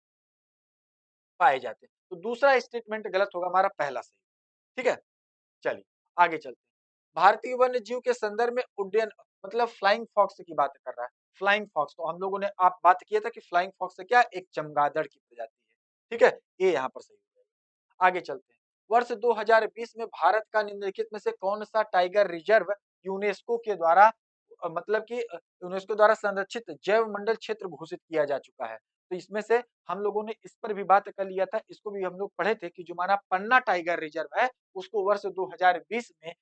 पाए जाते हैं। तो दूसरा स्टेटमेंट गलत होगा, हमारा पहला सही। ठीक है, चलिए आगे चलते हैं। भारतीय वन्य जीव के संदर्भ में उड्डयन मतलब फ्लाइंग फॉक्स की बात कर रहा है। फ्लाइंग फॉक्स, तो हम लोगों ने आप बात किया था कि फ्लाइंग फॉक्स से क्या, एक चमगादड़ की प्रजाति है। ठीक है, ये यहाँ पर सही हो जाएगा। आगे चलते हैं। वर्ष 2020 में भारत का निम्नलिखित में से कौन सा टाइगर रिजर्व यूनेस्को के द्वारा मतलब कि यूनेस्को द्वारा संरक्षित जैव मंडल क्षेत्र घोषित किया जा चुका है। तो इसमें से हम लोगों ने इस पर भी बात कर लिया था, इसको भी हम लोग पढ़े थे कि जो हमारा पन्ना टाइगर रिजर्व है उसको वर्ष 2020 में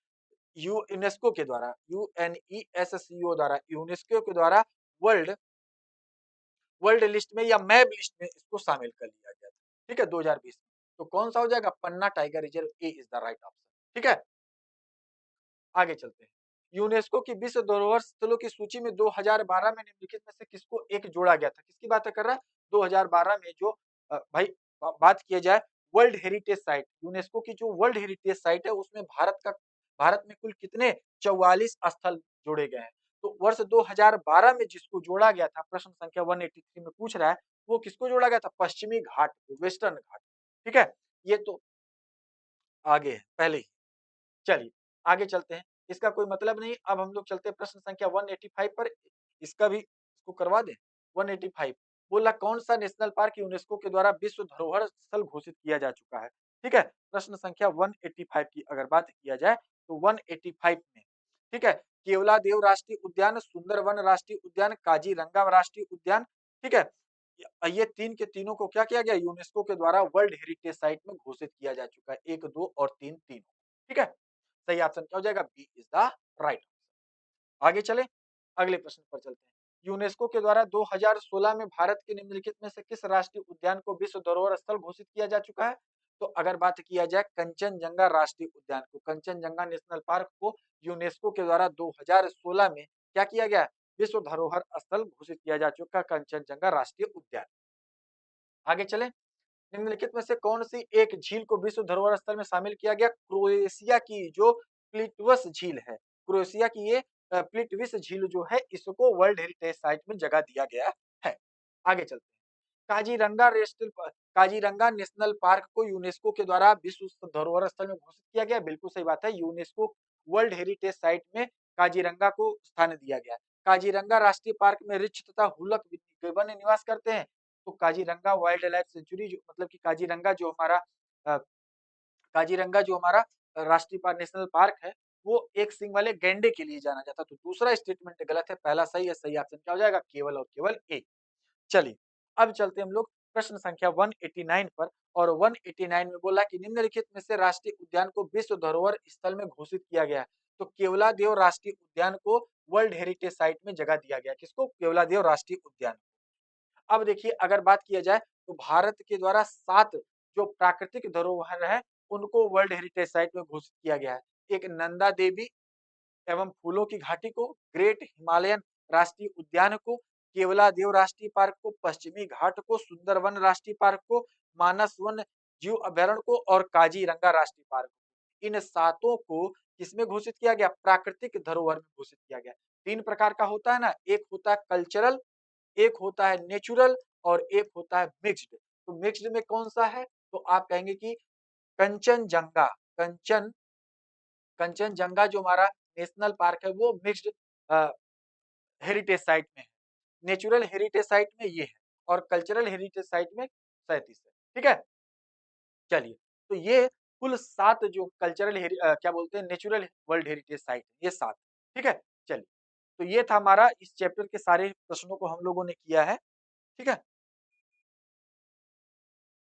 यूनेस्को के द्वारा, यूएनईएससीओ द्वारा, यूनेस्को के द्वारा वर्ल्ड वर्ल्ड लिस्ट में या मैप लिस्ट में इसको शामिल कर लिया गया था। ठीक है, 2020 में। तो कौन सा हो जाएगा? Panna Tiger Reserve, A is the right option. ठीक है, आगे चलते हैं। यूनेस्को की विश्व धरोहर स्थलों की सूची में 2012 में निम्नलिखित में से किसको एक जोड़ा गया था? किसकी बात कर रहा है? 2012 में जो भाई बात किया जाए वर्ल्ड हेरिटेज साइट, यूनेस्को की जो वर्ल्ड हेरिटेज साइट है उसमें भारत में कुल कितने 44 स्थल जोड़े गए हैं। तो वर्ष 2012 में जिसको जोड़ा गया था, प्रश्न संख्या 183 में पूछ रहा है, वो किसको जोड़ा गया था? पश्चिमी घाट, वेस्टर्न घाट। ठीक है, ये तो आगे है पहले ही। चलिए आगे चलते हैं, इसका कोई मतलब नहीं। अब हम लोग चलते हैं प्रश्न संख्या 185 पर, इसका भी इसको करवा दें। 185 बोला कौन सा नेशनल पार्क यूनेस्को के द्वारा विश्व धरोहर स्थल घोषित किया जा चुका है। ठीक है, प्रश्न संख्या 185 की अगर बात किया जाए तो 185 में, ठीक है, केवलादेव राष्ट्रीय उद्यान, सुंदरवन राष्ट्रीय उद्यान, काजीरंगा राष्ट्रीय उद्यान। ठीक है, ये तीन के तीनों को क्या किया गया? यूनेस्को के द्वारा वर्ल्ड हेरिटेज साइट में घोषित किया जा चुका है, 1, 2 और 3 तीनों। ठीक है, सही ऑप्शन क्या हो जाएगा? B is the right. आगे चले, अगले प्रश्न पर चलते हैं। यूनेस्को के द्वारा 2016 में भारत के निम्नलिखित में से किस राष्ट्रीय उद्यान को विश्व धरोहर स्थल घोषित किया जा चुका है? तो अगर बात किया जाए कंचनजंगा राष्ट्रीय उद्यान को, कंचनजंगा नेशनल पार्क को यूनेस्को के द्वारा 2016 में क्या किया गया? विश्व धरोहर स्थल घोषित किया जा चुका कंचनजंगा राष्ट्रीय उद्यान। आगे चले, निम्नलिखित में से कौन सी एक झील को विश्व धरोहर स्थल में शामिल किया गया? क्रोएशिया की जो प्लिटवस झील है, क्रोएशिया की ये प्लिटविस झील जो है इसको वर्ल्ड हेरिटेज साइट में जगह दिया गया है। आगे चलते हैं। काजीरंगा नेशनल पार्क को यूनेस्को के द्वारा विश्व धरोहर स्थल में घोषित किया गया। बिल्कुल सही बात है, यूनेस्को वर्ल्ड हेरिटेज साइट में काजीरंगा को स्थान दिया गया। काजीरंगा राष्ट्रीय पार्क में रिछ तथा हुलक वन्य निवास करते हैं। तो काजीरंगा वाइल्ड लाइफ सेंचुरी जो मतलब कि अ, काजीरंगा जो हमारा राष्ट्रीय पार्क नेशनल पार्क है वो एक सिंग वाले गैंडे के लिए जाना जाता है। तो दूसरा स्टेटमेंट गलत है, पहला सही है। सही ऑप्शन क्या हो जाएगा? केवल और केवल ए। चलिए अब चलते हैं हम लोग प्रश्न संख्या 189 पर, और 189 में बोला कि निम्नलिखित में से राष्ट्रीय उद्यान को विश्व धरोहर स्थल में घोषित किया गया है। तो केवलादेव राष्ट्रीय उद्यान को वर्ल्ड हेरिटेज साइट में जगह दिया गया। किसको? केवलादेव राष्ट्रीय उद्यान। अब देखिए अगर बात किया जाए तो भारत के द्वारा 7 जो प्राकृतिक धरोहर है उनको वर्ल्ड हेरिटेज साइट में घोषित किया गया है। एक नंदा देवी एवं फूलों की घाटी को, ग्रेट हिमालयन राष्ट्रीय उद्यान को, केवलादेव राष्ट्रीय पार्क को, पश्चिमी घाट को, सुंदरवन राष्ट्रीय पार्क को, मानस वन जीव अभ्यारण्य को और काजीरंगा राष्ट्रीय पार्क को। इन सातों को किसमें घोषित किया गया? प्राकृतिक धरोहर में घोषित किया गया। 3 प्रकार का होता है ना, एक होता है कल्चरल, एक होता है नेचुरल और एक होता है मिक्स्ड। तो मिक्स्ड में कौन सा है? तो आप कहेंगे कि कंचनजंगा, कंचनजंगा जो हमारा नेशनल पार्क है वो मिक्स्ड हेरिटेज साइट में है। नेचुरल हेरिटेज साइट में ये है और कल्चरल हेरिटेज साइट में 37 है। ठीक है, चलिए तो ये कुल 7 जो क्या बोलते हैं नेचुरल वर्ल्ड हेरिटेज साइट है, ये 7। ठीक है, चलिए तो ये था हमारा इस चैप्टर के सारे प्रश्नों को हम लोगों ने किया है। ठीक है,